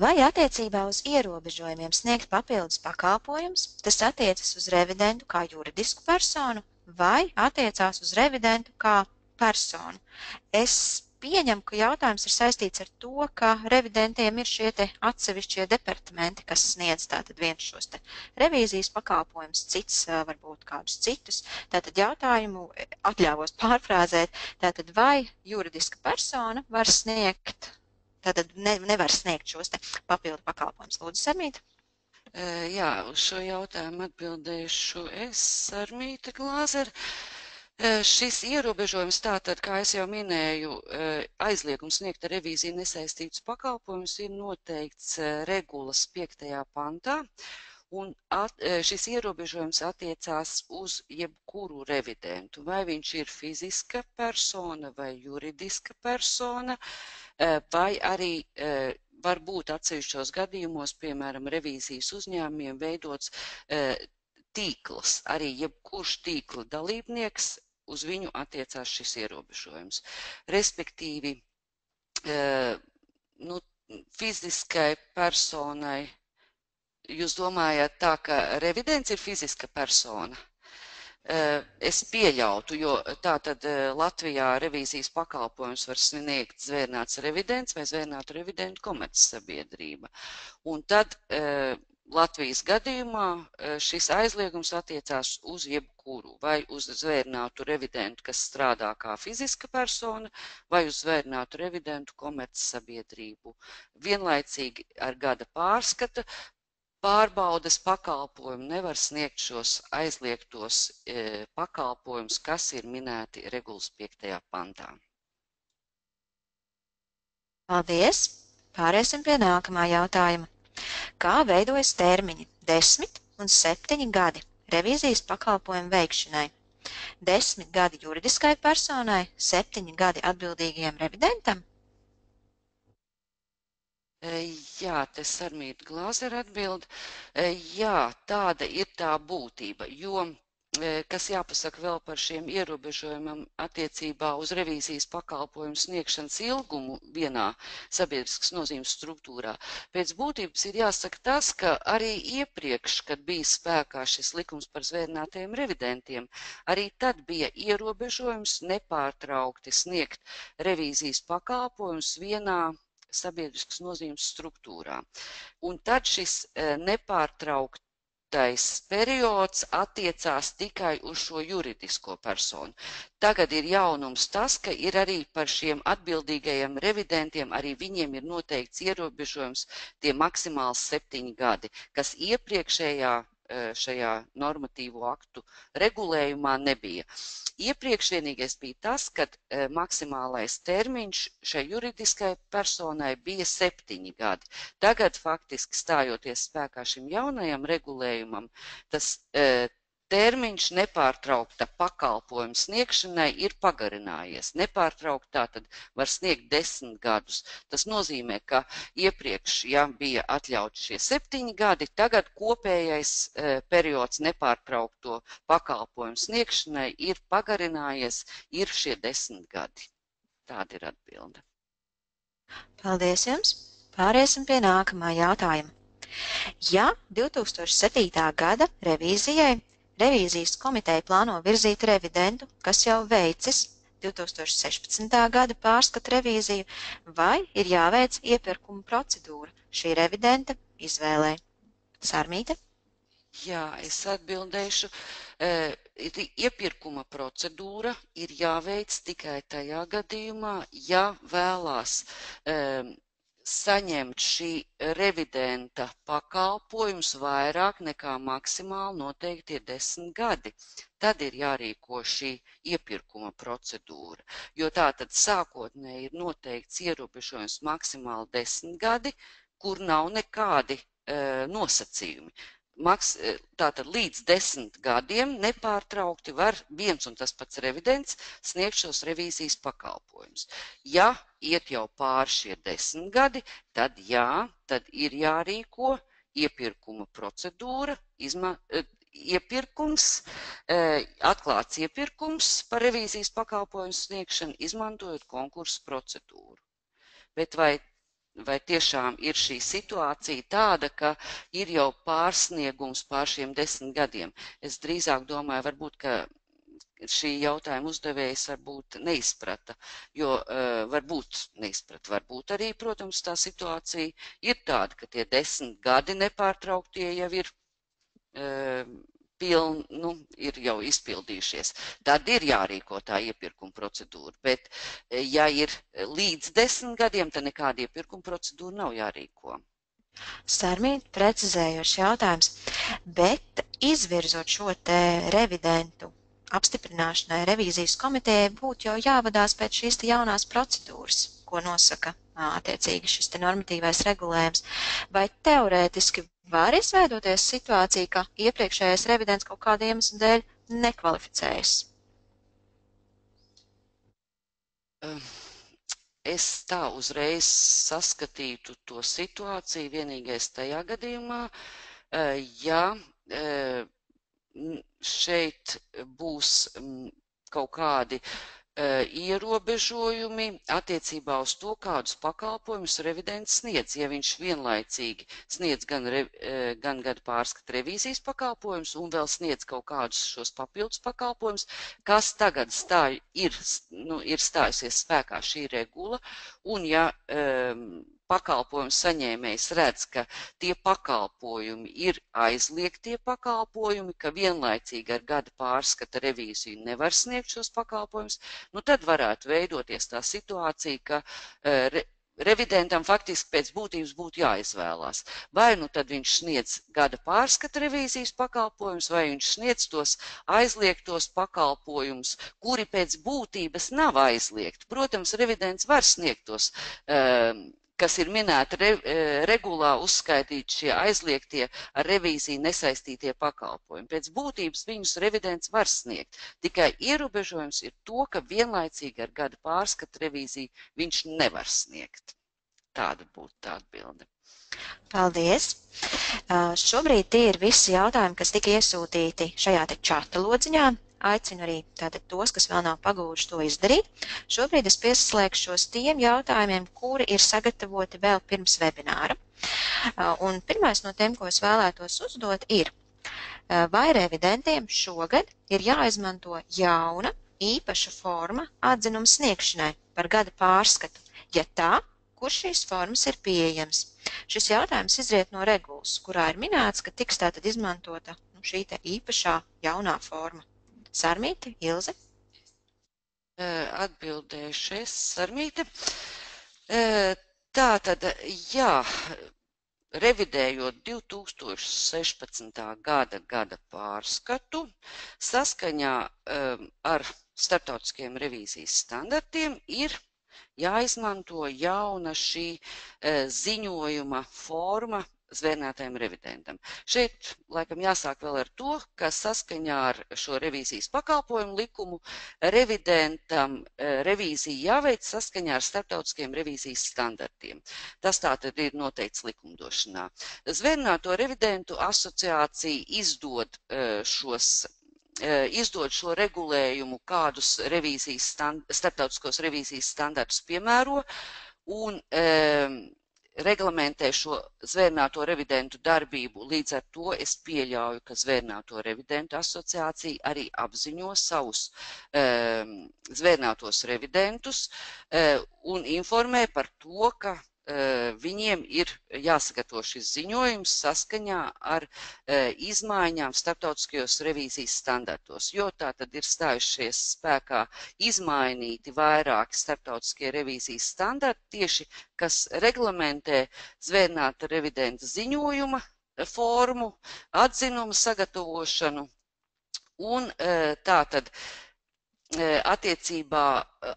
Vai attiecībā uz ierobežojumiem sniegt papildus pakalpojumus, tas attiecas uz revidentu kā juridisku personu vai attiecās uz revidentu kā personu? Es pieņemu, ka jautājums ir saistīts ar to, ka revidentiem ir šie te atsevišķie departamenti, kas sniedz tātad viens šos te revīzijas pakalpojumus, cits varbūt kādus citus. Tātad jautājumu atļāvos pārfrāzēt, tātad vai juridiska persona var sniegt, tātad nevar sniegt šos te papildu pakalpojumus. Lūdzu, Sarmīta. Jā, uz šo jautājumu atbildēšu es, Sarmīta Glāzera. Šis ierobežojums tātad, kā es jau minēju, aizliegums sniegt ar revīziju nesaistītus pakalpojumus ir noteikts regulas 5. pantā, Un šis ierobežojums attiecās uz jebkuru revidentu, vai viņš ir fiziska persona vai juridiska persona, vai arī var būt atsevišķos gadījumos, piemēram, revīzijas uzņēmumiem veidots tīkls, arī jebkurš tīkla dalībnieks, uz viņu attiecās šis ierobežojums. Respektīvi, fiziskai personai, jūs domājat tā, ka revidents ir fiziska persona? Es pieļautu, jo tātad Latvijā revīzijas pakalpojums var sniegt zvērnāts revidents vai zvērnātu revidentu komercsabiedrība. Un tad Latvijas gadījumā šis aizliegums attiecās uz jebkuru, vai uz zvērnātu revidentu, kas strādā kā fiziska persona, vai uz zvērnātu revidentu komercsabiedrību. Vienlaicīgi ar gada pārskata pārbaudes pakalpojumu nevar sniegt šos aizliegtos pakalpojumus, kas ir minēti regulas 5. pantā. Paldies! Pāriesim pie nākamā jautājuma. Kā veidojas termiņi 10 un 7 gadi revīzijas pakalpojumu veikšanai? 10 gadi juridiskai personai, 7 gadi atbildīgajam revidentam? Jā, te Sarmīta Glāzera atbild. Jā, tāda ir tā būtība, jo, kas jāpasaka vēl par šiem ierobežojumam attiecībā uz revīzijas pakalpojumu sniegšanas ilgumu vienā sabiedriskas nozīmes struktūrā. Pēc būtības ir jāsaka tas, ka arī iepriekš, kad bija spēkā šis likums par zvērnātajiem revidentiem, arī tad bija ierobežojums nepārtraukti sniegt revīzijas pakalpojumus vienā sabiedriskas nozīmes struktūrā. Un tad šis nepārtrauktais periods attiecās tikai uz šo juridisko personu. Tagad ir jaunums tas, ka ir arī par šiem atbildīgajiem revidentiem, arī viņiem ir noteikts ierobežojums tie maksimāli 7 gadi, kas iepriekšējā šajā normatīvo aktu regulējumā nebija. Iepriekš vienīgais bija tas, ka maksimālais termiņš šai juridiskai personai bija 7 gadi. Tagad faktiski stājoties spēkā šim jaunajam regulējumam, tas termiņš nepārtraukta pakalpojuma sniegšanai ir pagarinājies. Nepārtraukt tātad var sniegt 10 gadus. Tas nozīmē, ka iepriekš, ja bija atļauts šie 7 gadi, tagad kopējais periods nepārtraukto pakalpojumu sniegšanai ir pagarinājies, ir šie 10 gadi. Tāda ir atbilde. Paldies jums! Pāriesim pie nākamā jautājuma. Ja 2007. gada Revīzijas komiteja plāno virzīt revidentu, kas jau veicis 2016. gada pārskatu revīziju, vai ir jāveic iepirkuma procedūra šī revidenta izvēlē? Sarmīte? Jā, es atbildēšu. Iepirkuma procedūra ir jāveic tikai tajā gadījumā, ja vēlās saņemt šī revidenta pakalpojums vairāk nekā maksimāli noteikti ir 10 gadi. Tad ir jārīko šī iepirkuma procedūra, jo tātad sākotnēji ir noteikts ierobežojums maksimāli 10 gadi, kur nav nekādi nosacījumi. Tātad līdz 10 gadiem nepārtraukti var viens un tas pats revidents sniegt šos revīzijas pakalpojumus. Ja iet jau pāri šie 10 gadi, tad jā, tad ir jārīko iepirkuma procedūra, atklāts iepirkums par revīzijas pakalpojumu sniegšanu, izmantojot konkursu procedūru. Bet vai tiešām ir šī situācija tāda, ka ir jau pārsniegums pār šiem 10 gadiem? Es drīzāk domāju, varbūt, ka šī jautājuma uzdevējs varbūt neizprata, jo varbūt arī, protams, tā situācija ir tāda, ka tie 10 gadi nepārtrauktie jau ir ir jau izpildījušies. Tad ir jārīko tā iepirkuma procedūra, bet ja ir līdz 10 gadiem, tad nekāda iepirkuma procedūra nav jārīko. Sarmīt, precizējošs jautājums, bet izvirzot šo te revidentu apstiprināšanai revīzijas komitejai būtu jau jāvadās pēc šīs te jaunās procedūras, ko nosaka attiecīgi šis te normatīvais regulējums, vai teorētiski Var izveidoties situācija, ka iepriekšējais revidents kaut kāda iemesla dēļ nekvalificējas? Es tā uzreiz saskatītu to situāciju vienīgais tajā gadījumā, ja šeit būs kaut kādi ierobežojumi attiecībā uz to, kādus pakalpojumus revidents sniedz. Ja viņš vienlaicīgi sniedz gan gada pārskata revīzijas pakalpojumus un vēl sniedz kaut kādus šos papildus pakalpojumus, kas tagad ir stājusies spēkā šī regula, un ja pakalpojumu saņēmējs redz, ka tie pakalpojumi ir aizliegtie pakalpojumi, ka vienlaicīgi ar gada pārskata revīziju nevar sniegt šos pakalpojumus, nu tad varētu veidoties tā situācija, ka revidentam faktiski pēc būtības būtu jāizvēlās. Vai nu tad viņš sniedz gada pārskata revīzijas pakalpojumus, vai viņš sniedz tos aizliegtos pakalpojumus, kuri pēc būtības nav aizliegti. Protams, revidents var sniegt tos kas ir minēti regulā uzskaitīt šie aizliegtie ar revīziju nesaistītie pakalpojumi. Pēc būtības viņus revidents var sniegt. Tikai ierobežojums ir to, ka vienlaicīgi ar gada pārskata revīziju viņš nevar sniegt. Tāda būtu tā atbilde. Paldies! Šobrīd tie ir visi jautājumi, kas tika iesūtīti šajā te čata lodziņā. Aicinu arī tātad tos, kas vēl nav pagūjuši to izdarīt. Šobrīd es pieslēgšos tiem jautājumiem, kuri ir sagatavoti vēl pirms webināra. Un pirmais no tiem, ko es vēlētos uzdot, ir, vai revidentiem šogad ir jāizmanto jauna, īpaša forma atzinuma sniegšanai par gada pārskatu? Ja tā, kur šīs formas ir pieejams? Šis jautājums izriet no regulas, kurā ir minēts, ka tiks tātad izmantota šī te īpašā jaunā forma. Sarmīte, Ilze? Atbildēšu es, Sarmīte. Tātad, jā, revidējot 2016. gada pārskatu, saskaņā ar starptautiskiem revīzijas standartiem ir jāizmanto jauna šī ziņojuma forma zvērnētajam revidentam. Šeit, laikam, jāsāk vēl ar to, ka saskaņā ar šo revīzijas pakalpojumu likumu revidentam revīzija jāveic saskaņā ar starptautiskiem revīzijas standartiem. Tas tātad ir noteikts likumdošanā. Zvērnēto revidentu asociācija izdod šo regulējumu, kādus starptautiskos revīzijas standartus piemēro, un reglamentē šo zvērnēto revidentu darbību. Līdz ar to es pieļauju, ka zvērnēto revidentu asociācija arī apziņo savus zvērnētos revidentus un informē par to, ka viņiem ir jāsagatavo šis ziņojums saskaņā ar izmaiņām starptautiskajos revīzijas standartos, jo tā tad ir stājušies spēkā izmainīti vairāki starptautiskie revīzijas standarti, tieši kas reglamentē zvērnēta revidenta ziņojuma formu, atzinumu sagatavošanu, un tā tad attiecībā,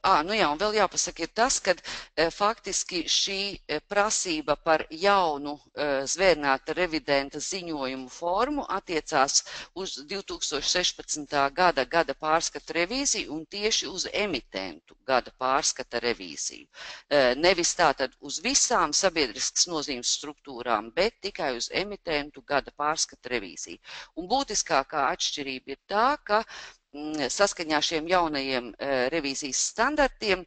un vēl jāpasaka ir tas, ka faktiski šī prasība par jaunu zvērnēta revidenta ziņojumu formu attiecās uz 2016. gada pārskata revīziju un tieši uz emitentu gada pārskata revīziju. Nevis tātad uz visām sabiedriskas nozīmes struktūrām, bet tikai uz emitentu gada pārskata revīziju. Un būtiskākā atšķirība ir tā, ka saskaņā šiem jaunajiem revīzijas standartiem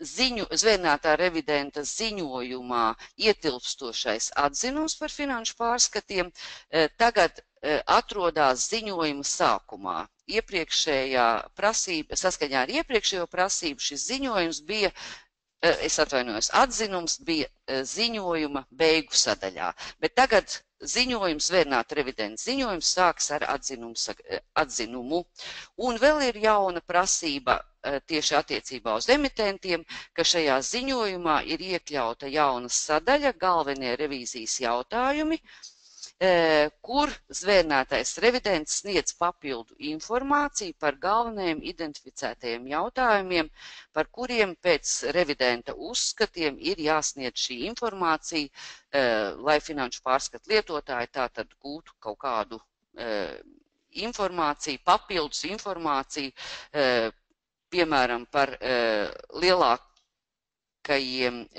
zvērnētā revidenta ziņojumā ietilpstošais atzinums par finanšu pārskatiem tagad atrodas ziņojuma sākumā. Iepriekšējā prasība, saskaņā ar iepriekšējo prasību šis ziņojums bija, atzinums bija ziņojuma beigu sadaļā, bet tagad ziņojums, zvērnēta revidenta ziņojums sāks ar atzinumu. Un vēl ir jauna prasība tieši attiecībā uz emitentiem, ka šajā ziņojumā ir iekļauta jauna sadaļa galvenie revīzijas jautājumi, kur zvērnētais revidents sniedz papildu informāciju par galvenajiem identificētajiem jautājumiem, par kuriem pēc revidenta uzskatiem ir jāsniedz šī informācija, lai finanšu pārskatu lietotāji tātad gūtu kaut kādu informāciju, papildus informāciju, piemēram, par lielākajiem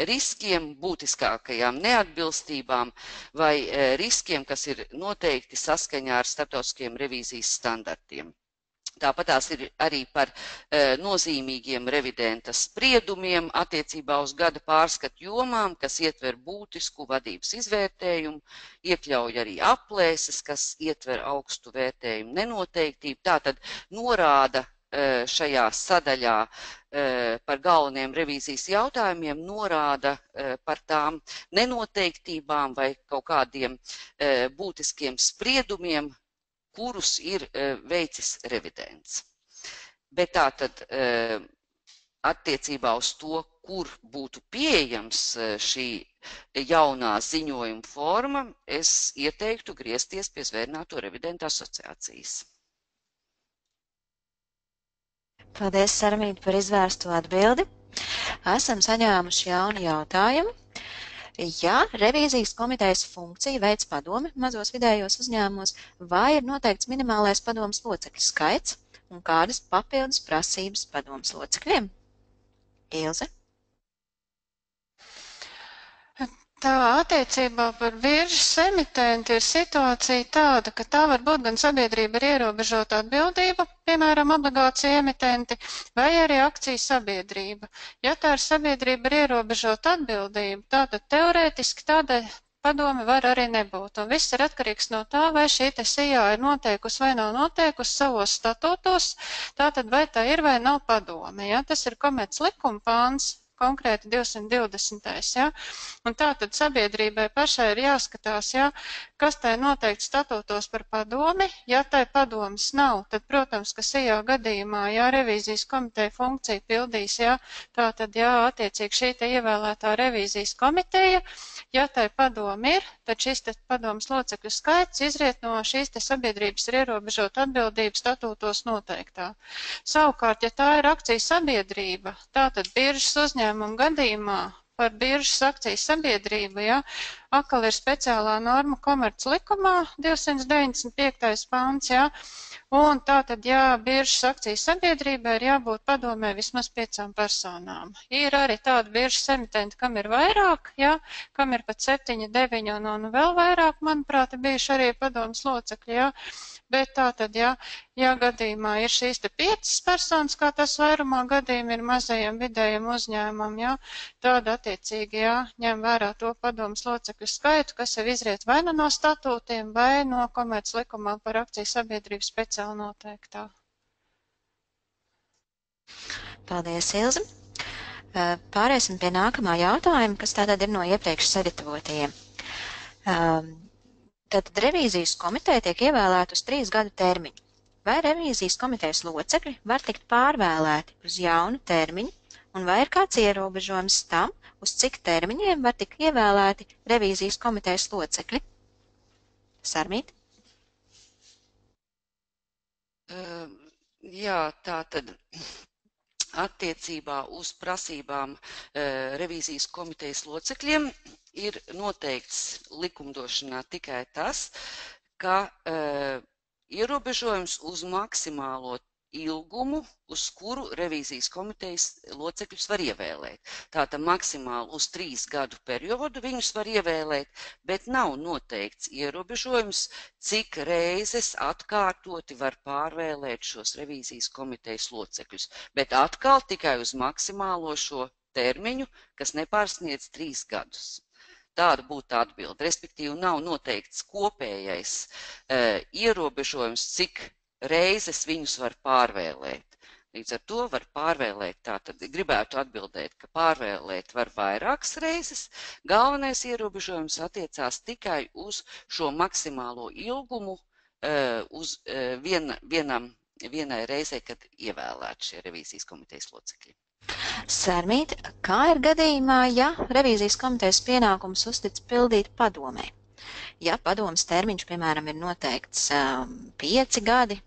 riskiem, būtiskākajām neatbilstībām vai riskiem, kas ir noteikti saskaņā ar starptautiskiem revīzijas standartiem. Tāpatās ir arī par nozīmīgiem revidenta spriedumiem attiecībā uz gada pārskatu jomām, kas ietver būtisku vadības izvērtējumu, iekļauj arī aplēses, kas ietver augstu vērtējumu nenoteiktību. Tātad norāda šajā sadaļā par galveniem revīzijas jautājumiem, norāda par tām nenoteiktībām vai kaut kādiem būtiskiem spriedumiem, kurus ir veicis revidents. Bet tātad attiecībā uz to, kur būtu pieejams šī jaunā ziņojuma forma, es ieteiktu griezties pie Zvērnāto revidentu asociācijas. Paldies, Sarmīt, par izvērsto atbildi. Esam saņēmuši jaunu jautājumu. Ja revīzijas komitejas funkcija veids padomi mazos vidējos uzņēmumos, vai ir noteikts minimālais padomas locekļu skaits un kādas papildus prasības padomas locekļiem? Ilze? Tā attiecībā par biržas emitentu ir situācija tāda, ka tā var būt gan sabiedrība ar ierobežotu atbildību, piemēram, obligācija emitenti, vai arī akciju sabiedrība. Ja tā ir sabiedrība ar ierobežotu atbildību, tātad teorētiski tādai padome var arī nebūt. Un viss ir atkarīgs no tā, vai šī SIA ir noteikusi vai nav noteikusi savos statūtos, tātad vai tā ir vai nav padome. Ja? Tas ir Komerc likuma pāns. Konkrēti 220. Ja? Un tātad sabiedrībai pašai ir jāskatās, ja? Kas tai noteikti statūtos par padomi. Ja tai padomas nav, tad, protams, ka šajā gadījumā, ja revīzijas komiteja funkcija pildīs, ja? Tātad, ja attiecīgi šī te ievēlētā revīzijas komiteja, ja tai padomi ir, tad šis te padomas locekļu skaits izriet no šīs te sabiedrības ar ierobežotu atbildību statūtos noteiktā. Savukārt, ja tā ir akciju sabiedrība, tātad biržas uzņēmuma gadījumā par biržas akciju sabiedrību, ja, atkal ir speciālā norma Komerc likumā, 295. pāns, ja, un tātad, ja biržas akciju sabiedrībai ir jābūt padomē vismaz 5 personām. Ir arī tāda biržas emitenti, kam ir vairāk, ja, kam ir pat 7, 9 un vēl vairāk, manuprāt, bijuši arī padomas locekļi, ja. Bet tātad, ja gadījumā ir šīs te 5 personas, kā tas vairumā gadījumi ir mazajiem vidējiem uzņēmumam, ja, tāda attiecīgi, ja, ņem vērā to padomas locekļu skaitu, kas jau izriet vai no statūtiem, vai no Komerc likumā par akciju sabiedrību speciāli noteiktā. Paldies, Ilze. Pārēsim pie nākamā jautājuma, kas tātad ir no iepriekš sagatavotajiem. Tātad revīzijas komiteja tiek ievēlēta uz 3 gadu termiņu. Vai revīzijas komitejas locekļi var tikt pārvēlēti uz jaunu termiņu, un vai ir kāds ierobežojums tam, uz cik termiņiem var tikt ievēlēti revīzijas komitejas locekļi? Sarmīt? Jā, tā tad attiecībā uz prasībām revīzijas komitejas locekļiem ir noteikts likumdošanā tikai tas, ka ierobežojums uz maksimālo ilgumu, uz kuru revīzijas komitejas locekļus var ievēlēt. Tātad maksimāli uz 3 gadu periodu viņus var ievēlēt, bet nav noteikts ierobežojums, cik reizes atkārtoti var pārvēlēt šos revīzijas komitejas locekļus, bet atkal tikai uz maksimālo šo termiņu, kas nepārsniedz 3 gadus. Tāda būtu atbilde, respektīvi nav noteikts kopējais ierobežojums, cik reizes viņus var pārvēlēt. Līdz ar to var pārvēlēt, tātad gribētu atbildēt, ka pārvēlēt var vairākas reizes. Galvenais ierobežojums attiecās tikai uz šo maksimālo ilgumu, uz vienai reizei, kad ievēlēt šie revīzijas komitejas locekļi. Sarmīt, kā ir gadījumā, ja revīzijas komitejas pienākums uztic pildīt padomē? Ja padomas termiņš, piemēram, ir noteikts 5 gadi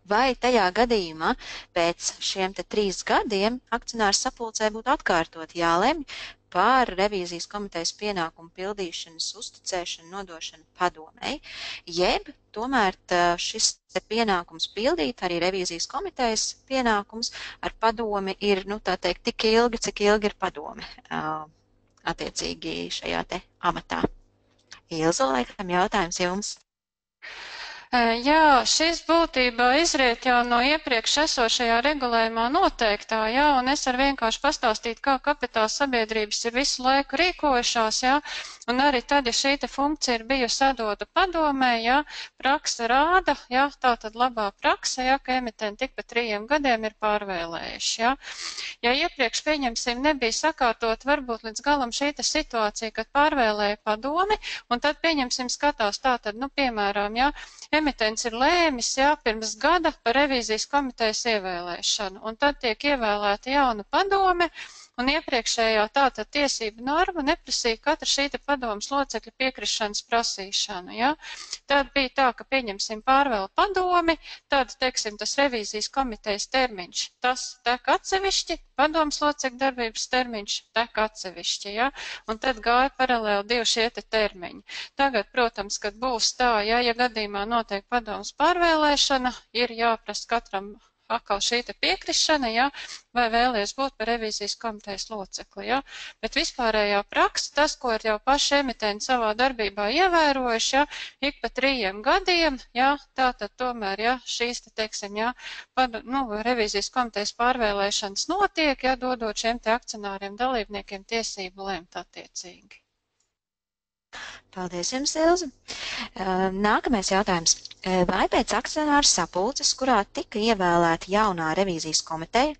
vai tajā gadījumā pēc šiem 3 gadiem akcionāru sapulcē būtu atkārtot jālemj par revīzijas komitejas pienākumu pildīšanas uzticēšanu, nodošanu padomei, jeb tomēr šis pienākums pildīt, arī revīzijas komitejas pienākums ar padomi ir, tā teikt, tik ilgi, cik ilgi ir padome attiecīgi šajā amatā. Ilza, laikam jautājums jums. Jā, šis būtībā izriet jau no iepriekš esošajā regulējumā noteiktā, jā, un es varu vienkārši pastāstīt, kā kapitāla sabiedrības ir visu laiku rīkojušās, jā, un arī tad, ja šī funkcija ir bijusi atdota padomē, jā, praksa rāda, jā, tā tad labā praksa, jā, ka emitenti tik pa 3 gadiem ir pārvēlējuši, jā. Ja iepriekš, pieņemsim, nebija sakārtot varbūt līdz galam šī situācija, kad pārvēlēja padomi, un tad, pieņemsim, skatās tā tad, piemēram, jā, emitents ir lēmis, jā, pirms gada par revīzijas komitejas ievēlēšanu, un tad tiek ievēlēta jauna padome, un iepriekšējā tātad tiesība norma neprasīja katra šī padomas locekļa piekrišanas prasīšanu, jā. Tad bija tā, ka pieņemsim pārvēl padomi, tad, teiksim, tas revīzijas komitejas termiņš, tas tek atsevišķi, padomas locekļa darbības termiņš tek atsevišķi, jā, un tad gāja paralēli 2 šie termiņi. Tagad, protams, kad būs tā, jā, ja gadījumā notiek padomas pārvēlēšana, ir jāprasa katram atkal šī piekrišana, jā, vai vēlies būt par revīzijas komitejas locekli, jā. Bet vispārējā praksa, tas, ko ir jau paši emitenti savā darbībā ievērojuši, jā, ik pa 3 gadiem, jā, tātad tomēr, jā, šīs, teiksim, jā, revīzijas komitejas pārvēlēšanas notiek, jā, dodot šiem akcionāriem dalībniekiem tiesību lemt attiecīgi. Paldies jums, Ilze. Nākamais jautājums. Vai pēc akcionāru sapulces, kurā tika ievēlēta jaunā revīzijas komiteja,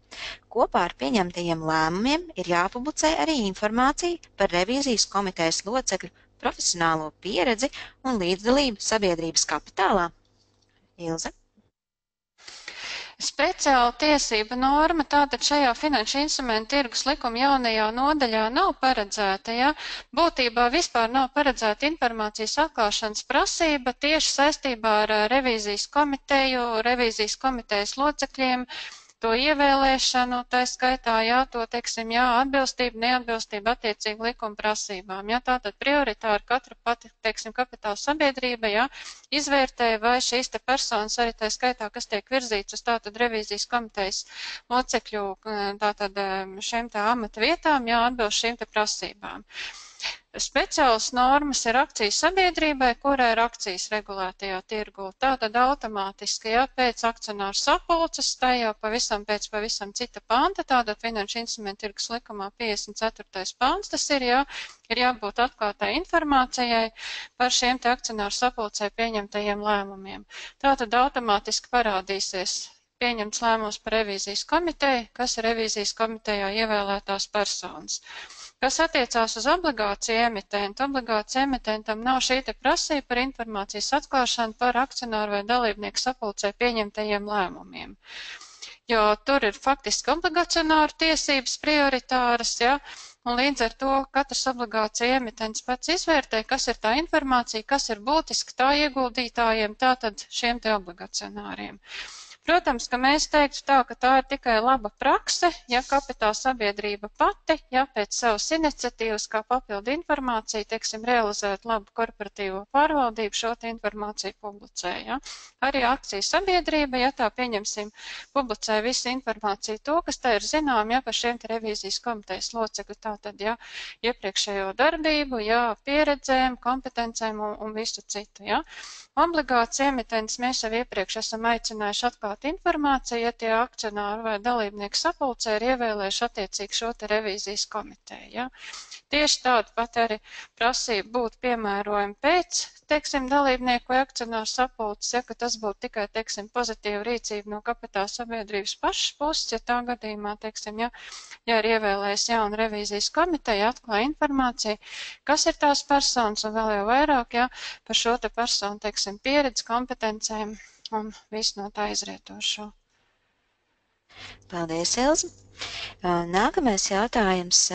kopā ar pieņemtajiem lēmumiem ir jāpublicē arī informācija par revīzijas komitejas locekļu profesionālo pieredzi un līdzdalību sabiedrības kapitālā? Ilze? Speciāla tiesība norma tātad šajā finanšu instrumentu tirgus likuma jaunajā nodaļā nav paredzēta, ja? Būtībā vispār nav paredzēta informācijas atklāšanas prasība tieši saistībā ar revīzijas komiteju, revīzijas komitejas locekļiem, to ievēlēšanu, tā skaitā, jā, to, teiksim, jā, atbilstību, neatbilstību attiecīgi likuma prasībām, jā, tātad prioritāri katra pati, teiksim, kapitāla sabiedrība, jā, izvērtē, vai šīs te personas arī tā skaitā, kas tiek virzīts uz tātad revīzijas komitejas locekļu, tātad šiem te amata vietām, jā, atbilst šīm te prasībām. Speciālas normas ir akcijas sabiedrībai, kurai ir akcijas regulētajā tirgū. Tātad automātiski, ja pēc akcionāru sapulces, tā jau pavisam cita panta, tātad finanšu instrumentu tirgus likumā 54. pants, tas ir, jā, ir jābūt atklātai informācijai par šiem te akcionāru sapulcē pieņemtajiem lēmumiem. Tātad automātiski parādīsies pieņemts lēmums par revīzijas komiteju, kas ir revīzijas komitejā ievēlētās personas. Kas attiecās uz obligāciju emitentu, obligāciju emitentam nav šī te prasība par informācijas atklāšanu par akcionāru vai dalībnieku sapulcē pieņemtajiem lēmumiem. Jo tur ir faktiski obligacionāru tiesības prioritāras, ja, un līdz ar to katrs obligācija emitents pats izvērtē, kas ir tā informācija, kas ir būtiski tā ieguldītājiem, tātad šiem te obligacionāriem. Protams, ka mēs teiktu tā, ka tā ir tikai laba prakse, ja kapitāla sabiedrība pati, ja pēc savas iniciatīvas kā papildu informāciju, teiksim, realizēt labu korporatīvo pārvaldību, šo te informāciju publicē, ja. Arī akciju sabiedrība, ja tā pieņemsim, publicē visu informāciju to, kas tā ir zinām, ja par šiem te revīzijas komitejas locekļu, tātad, ja, iepriekšējo darbību, ja, pieredzēm, kompetencēm un visu citu, ja. Obligāts emitents mēs jau iepriekš esam aicinājuši atklāt informāciju, ja tie akcionāri vai dalībnieki sapulcē ir ievēlējuši attiecīgi šo te revīzijas komiteju. Ja? Tieši tāda pat arī prasība būtu piemērojama pēc, teiksim, dalībnieku vai akcionāru sapulces, ja, ka tas būtu tikai, teiksim, pozitīva rīcība no kapitāla sabiedrības pašas puses, ja tā gadījumā, teiksim, ja ir ievēlējis jaunu revīzijas komiteju, atklāja informāciju, kas ir tās personas un vēl jau vairāk, ja, par šo te personu, teiksim, pieredzi, kompetencēm un visu no tā izrietošo. Paldies, Ilze. Nākamais jautājums.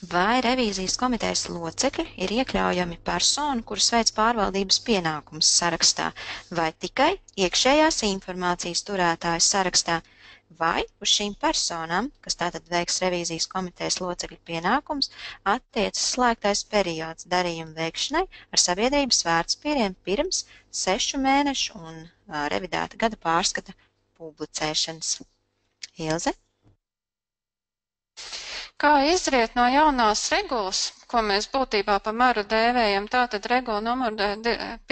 Vai revīzijas komitejas locekļi ir iekļaujami personu, kuras veic pārvaldības pienākumus sarakstā, vai tikai iekšējās informācijas turētāju sarakstā, vai uz šīm personām, kas tātad veiks revīzijas komitejas locekļu pienākumus, attiecas slēgtais periods darījumu veikšanai ar sabiedrības vērtspapīriem pirms 6 mēnešu un revidēta gada pārskata publicēšanas. Ilze? Kā izriet no jaunās regulas, ko mēs būtībā pa maru dēvējam, tātad regula numuru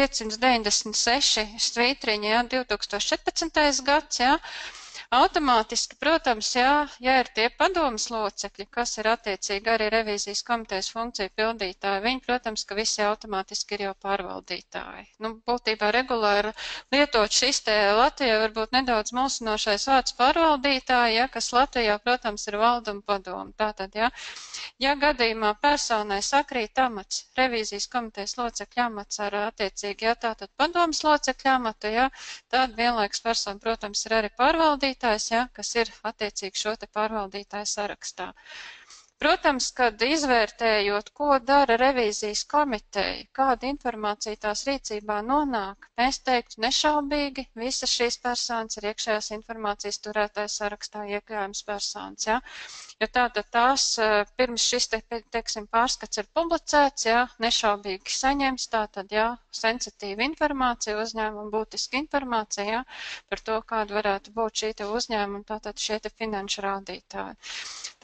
596 štvītriņa, jā, 2014. gads, jā, automātiski, protams, ja ir tie padomas locekļi, kas ir attiecīgi arī revīzijas komitejas funkciju pildītāji, viņi, protams, ka visi automātiski ir jau pārvaldītāji. Būtībā regulāri lietot šis te Latvijā varbūt nedaudz mulsinošais vārds pārvaldītāji, ja, kas Latvijā, protams, ir valda un padoma. Tātad, ja gadījumā personai sakrīt amats, revīzijas komitejas locekļa amats ar attiecīgi, ja tātad padomas locekļa amatu, ja, tad vienlaiks persona, protams, ir arī pārvaldītāji, kas ir attiecīgi šo te pārvaldītāju sarakstā. Protams, kad izvērtējot, ko dara revīzijas komiteja, kāda informācija tās rīcībā nonāk, mēs teiktu nešaubīgi, visas šīs personas ir iekšējās informācijas turētājas sarakstā iekļaujams personas, ja? Jo tātad tās pirms šis teiksim, pārskats ir publicēts, ja, nešaubīgi saņems, tātad, ja, sensitīva informācija, uzņēmuma būtiska informācija, ja, par to, kāda varētu būt šī te uzņēmuma, tātad šie te finanšu rādītāji.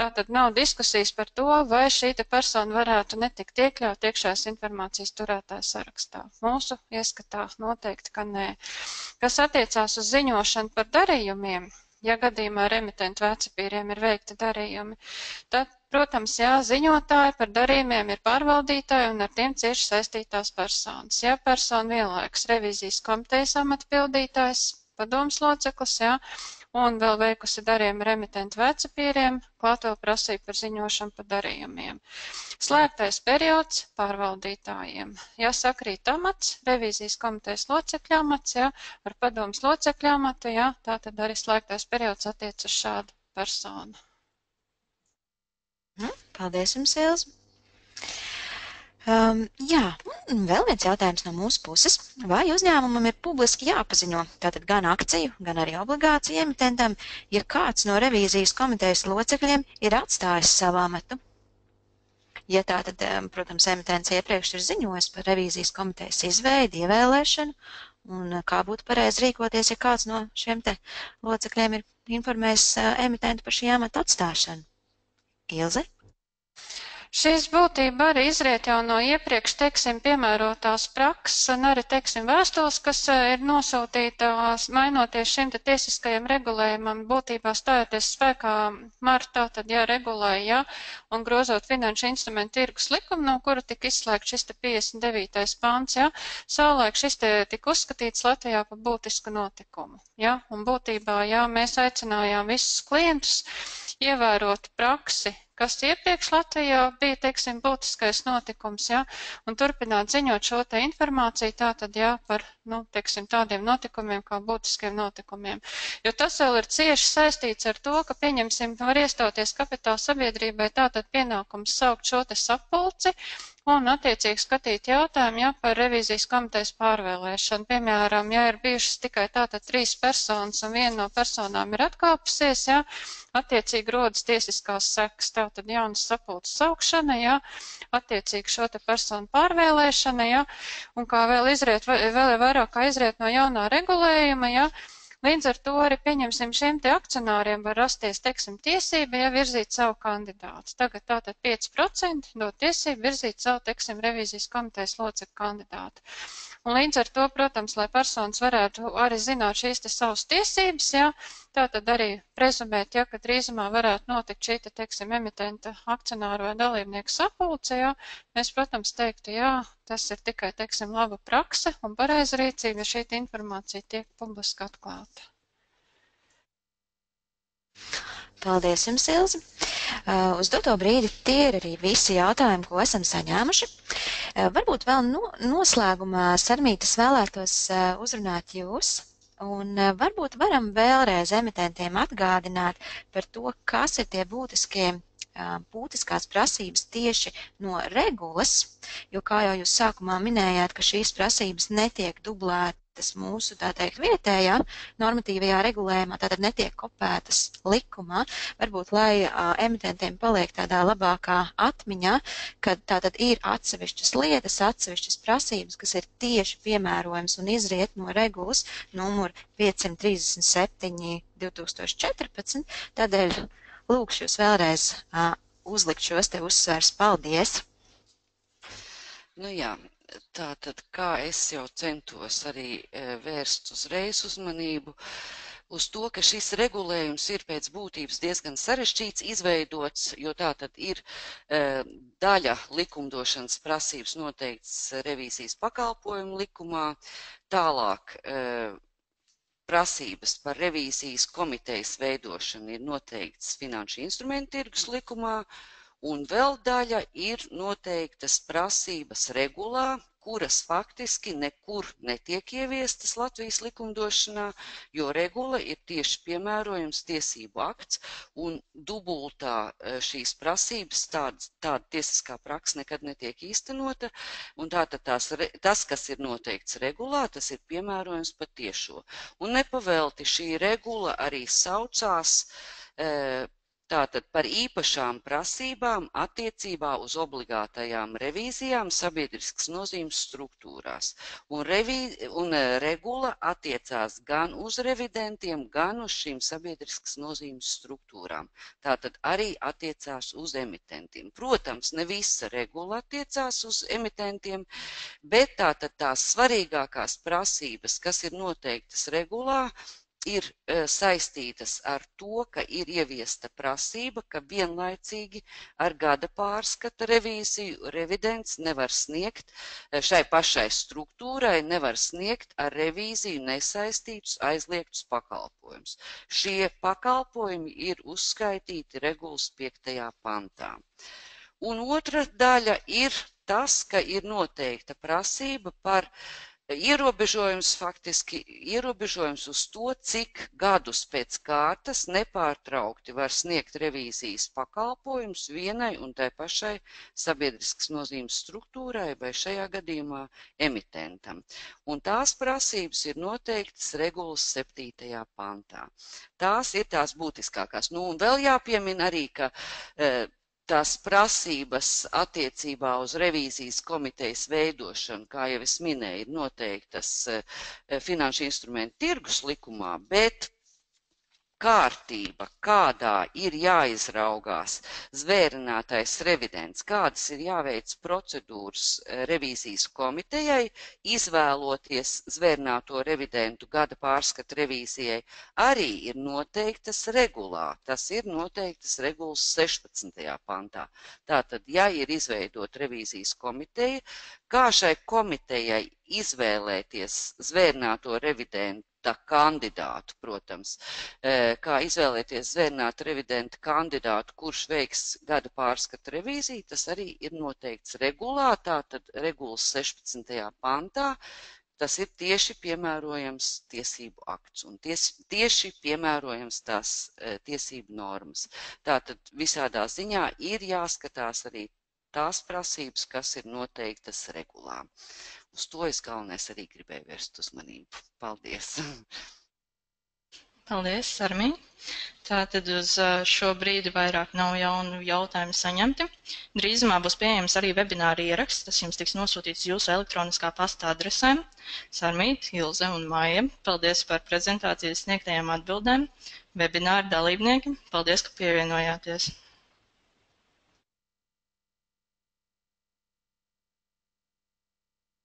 Tātad nav diskusijas par to, vai šī te persona varētu netikt iekļaut iekšējās informācijas turētāja sarakstā. Mūsu ieskatā noteikti, ka nē. Kas attiecās uz ziņošanu par darījumiem, ja gadījumā remitentu vērtspapīriem ir veikti darījumi, tad, protams, ziņotāji par darījumiem ir pārvaldītāji un ar tiem cieši saistītās personas. Ja persona vienlaikus revīzijas komitejas amatpildītājs, padomas loceklis, un vēl veikusi darījumu remitentu vērtspapīriem, klāt vēl prasība par ziņošanu par darījumiem. Slēgtais periods pārvaldītājiem. Ja sakrīt amats, revīzijas komitejas locekļa amats, ar padomas locekļa amatu, tā tad arī slēgtais periods attiec uz šādu personu. Paldies jums, Ilze. Vēl viens jautājums no mūsu puses. Vai uzņēmumam ir publiski jāpaziņo, tātad gan akciju, gan arī obligāciju emitentam, ja kāds no revīzijas komitejas locekļiem ir atstājis savu amatu? Ja tātad, protams, emitents iepriekš ir ziņojis par revīzijas komitejas izveidi, ievēlēšanu, un kā būtu pareizi rīkoties, ja kāds no šiem te locekļiem ir informējis emitentu par šī amata atstāšanu? Ilze? Šīs būtība arī izriet jau no iepriekš, teiksim, piemērotās prakses un arī, teiksim, vēstules, kas ir nosūtītās, mainoties šim te tiesiskajam regulējumam, būtībā stājoties spēkā martā, tad regulēja, un grozot finanšu instrumentu tirgus likumu, no kura tika izslēgt šis te 59. pants, savulaik šis te tika uzskatīts Latvijā par būtisku notikumu, un būtībā, mēs aicinājām visus klientus ievērot praksi, kas iepriekš Latvijā bija, teiksim, būtiskais notikums, un turpināt ziņot šo te informāciju tātad, par, teiksim, tādiem notikumiem kā būtiskiem notikumiem. Jo tas vēl ir cieši saistīts ar to, ka, pieņemsim, var iestāties kapitāla sabiedrībai tātad pienākums saukt šo te sapulci, un attiecīgi skatīt jautājumu, par revīzijas komitejas pārvēlēšanu. Piemēram, ir bijušas tikai tātad 3 personas un viena no personām ir atkāpusies, attiecīgi rodas tiesiskās sekas, tātad jaunas sapulces saukšana, attiecīgi šo te personu pārvēlēšana, un kā vēl vairāk kā izriet no jaunā regulējuma, līdz ar to arī, pieņemsim, šiem te akcionāriem var rasties, teiksim, tiesība, virzīt savu kandidātu. Tagad tātad 5% dod tiesību virzīt savu, teiksim, revīzijas komitejas locekļu kandidātu. Un līdz ar to, protams, lai personas varētu arī zināt šīs te savas tiesības, tātad arī prezumēt, ka drīzumā varētu notikt šī te, teiksim, emitenta akcionāru vai dalībnieku sapulce, mēs, protams, teiktu, tas ir tikai, teiksim, laba prakse un pareiza rīcība, ja šī informācija tiek publiski atklāta. Paldies jums, Ilze. Uz doto brīdi tie ir arī visi jautājumi, ko esam saņēmuši. Varbūt vēl noslēgumā, Sarmītas, vēlētos uzrunāt jūs, un varbūt varam vēlreiz emitentiem atgādināt par to, kas ir tie būtiskie būtiskās prasības tieši no regulas, jo, kā jau jūs sākumā minējāt, ka šīs prasības netiek dublētas mūsu, tā teikt, vietējā normatīvajā regulējumā, tātad netiek kopētas likumā, varbūt, lai emitentiem paliek tādā labākā atmiņā, kad tātad ir atsevišķas lietas, atsevišķas prasības, kas ir tieši piemērojams un izriet no regulas numur 537 2014, tādēļ lūkšu jūs vēlreiz uzlikt šos te uzsvers. Paldies! Nu jā, tātad, kā es jau centos arī vērst uzreiz uzmanību uz to, ka šis regulējums ir pēc būtības diezgan sarežģīts izveidots, jo tātad ir daļa likumdošanas prasības noteikts revīzijas pakalpojumu likumā, tālāk prasības par revīzijas komitejas veidošanu ir noteikts finanšu instrumentu tirgus likumā, un vēl daļa ir noteiktas prasības regulā, kuras faktiski nekur netiek ieviestas Latvijas likumdošanā, jo regula ir tieši piemērojams tiesību akts, un dubultā šīs prasības tāda tiesiskā praksa nekad netiek īstenota, un tātad tas, kas ir noteikts regulā, tas ir piemērojams pa tiešo. Un nepavelti šī regula arī saucās tātad par īpašām prasībām attiecībā uz obligātajām revīzijām sabiedriskas nozīmes struktūrās. Un regula attiecās gan uz revidentiem, gan uz šīm sabiedriskas nozīmes struktūrām. Tātad arī attiecās uz emitentiem. Protams, ne visa regula attiecās uz emitentiem, bet tātad tās svarīgākās prasības, kas ir noteiktas regulā, ir saistītas ar to, ka ir ieviesta prasība, ka vienlaicīgi ar gada pārskata revīziju revidents nevar sniegt šai pašai struktūrai, nevar sniegt ar revīziju nesaistītus aizliegtus pakalpojumus. Šie pakalpojumi ir uzskaitīti regulas 5. pantā. Un otra daļa ir tas, ka ir noteikta prasība par ierobežojums uz to, cik gadus pēc kārtas nepārtraukti var sniegt revīzijas pakalpojumus vienai un tai pašai sabiedriskas nozīmes struktūrai vai šajā gadījumā emitentam. Un tās prasības ir noteiktas regulas 7. pantā. Tās ir tās būtiskākās. Nu, un vēl jāpiemina arī, ka tās prasības attiecībā uz revīzijas komitejas veidošanu, kā jau es minēju, ir noteiktas finanšu instrumentu tirgus likumā, bet kārtība, kādā ir jāizraugās zvērinātais revidents, kādas ir jāveic procedūras revīzijas komitejai, izvēloties zvērināto revidentu gada pārskata revīzijai, arī ir noteiktas regulā. Tas ir noteiktas regulas 16. pantā. Tātad, ja ir izveidot revīzijas komiteja, kā šai komitejai izvēlēties zvērināto revidentu kandidātu, protams, kā izvēlēties zvērinātu revidenta kandidātu, kurš veiks gada pārskata revīziju, tas arī ir noteikts regulā, tātad regulas 16. pantā, tas ir tieši piemērojams tiesību akts un tieši piemērojams tās tiesību normas. Tātad visādā ziņā ir jāskatās arī tās prasības, kas ir noteiktas regulā. Uz to es galvenais arī gribēju vērst uzmanību. Paldies! Paldies, Sarmiņ! Tātad uz šo brīdi vairāk nav jaunu jautājumu saņemti. Drīzumā būs pieejams arī webināra ieraksts, tas jums tiks nosūtīts jūsu elektroniskā pasta adresēm. Sarmīt, Ilze un Maija, paldies par prezentācijas sniegtajām atbildēm. Webināra dalībnieki, paldies, ka pievienojāties!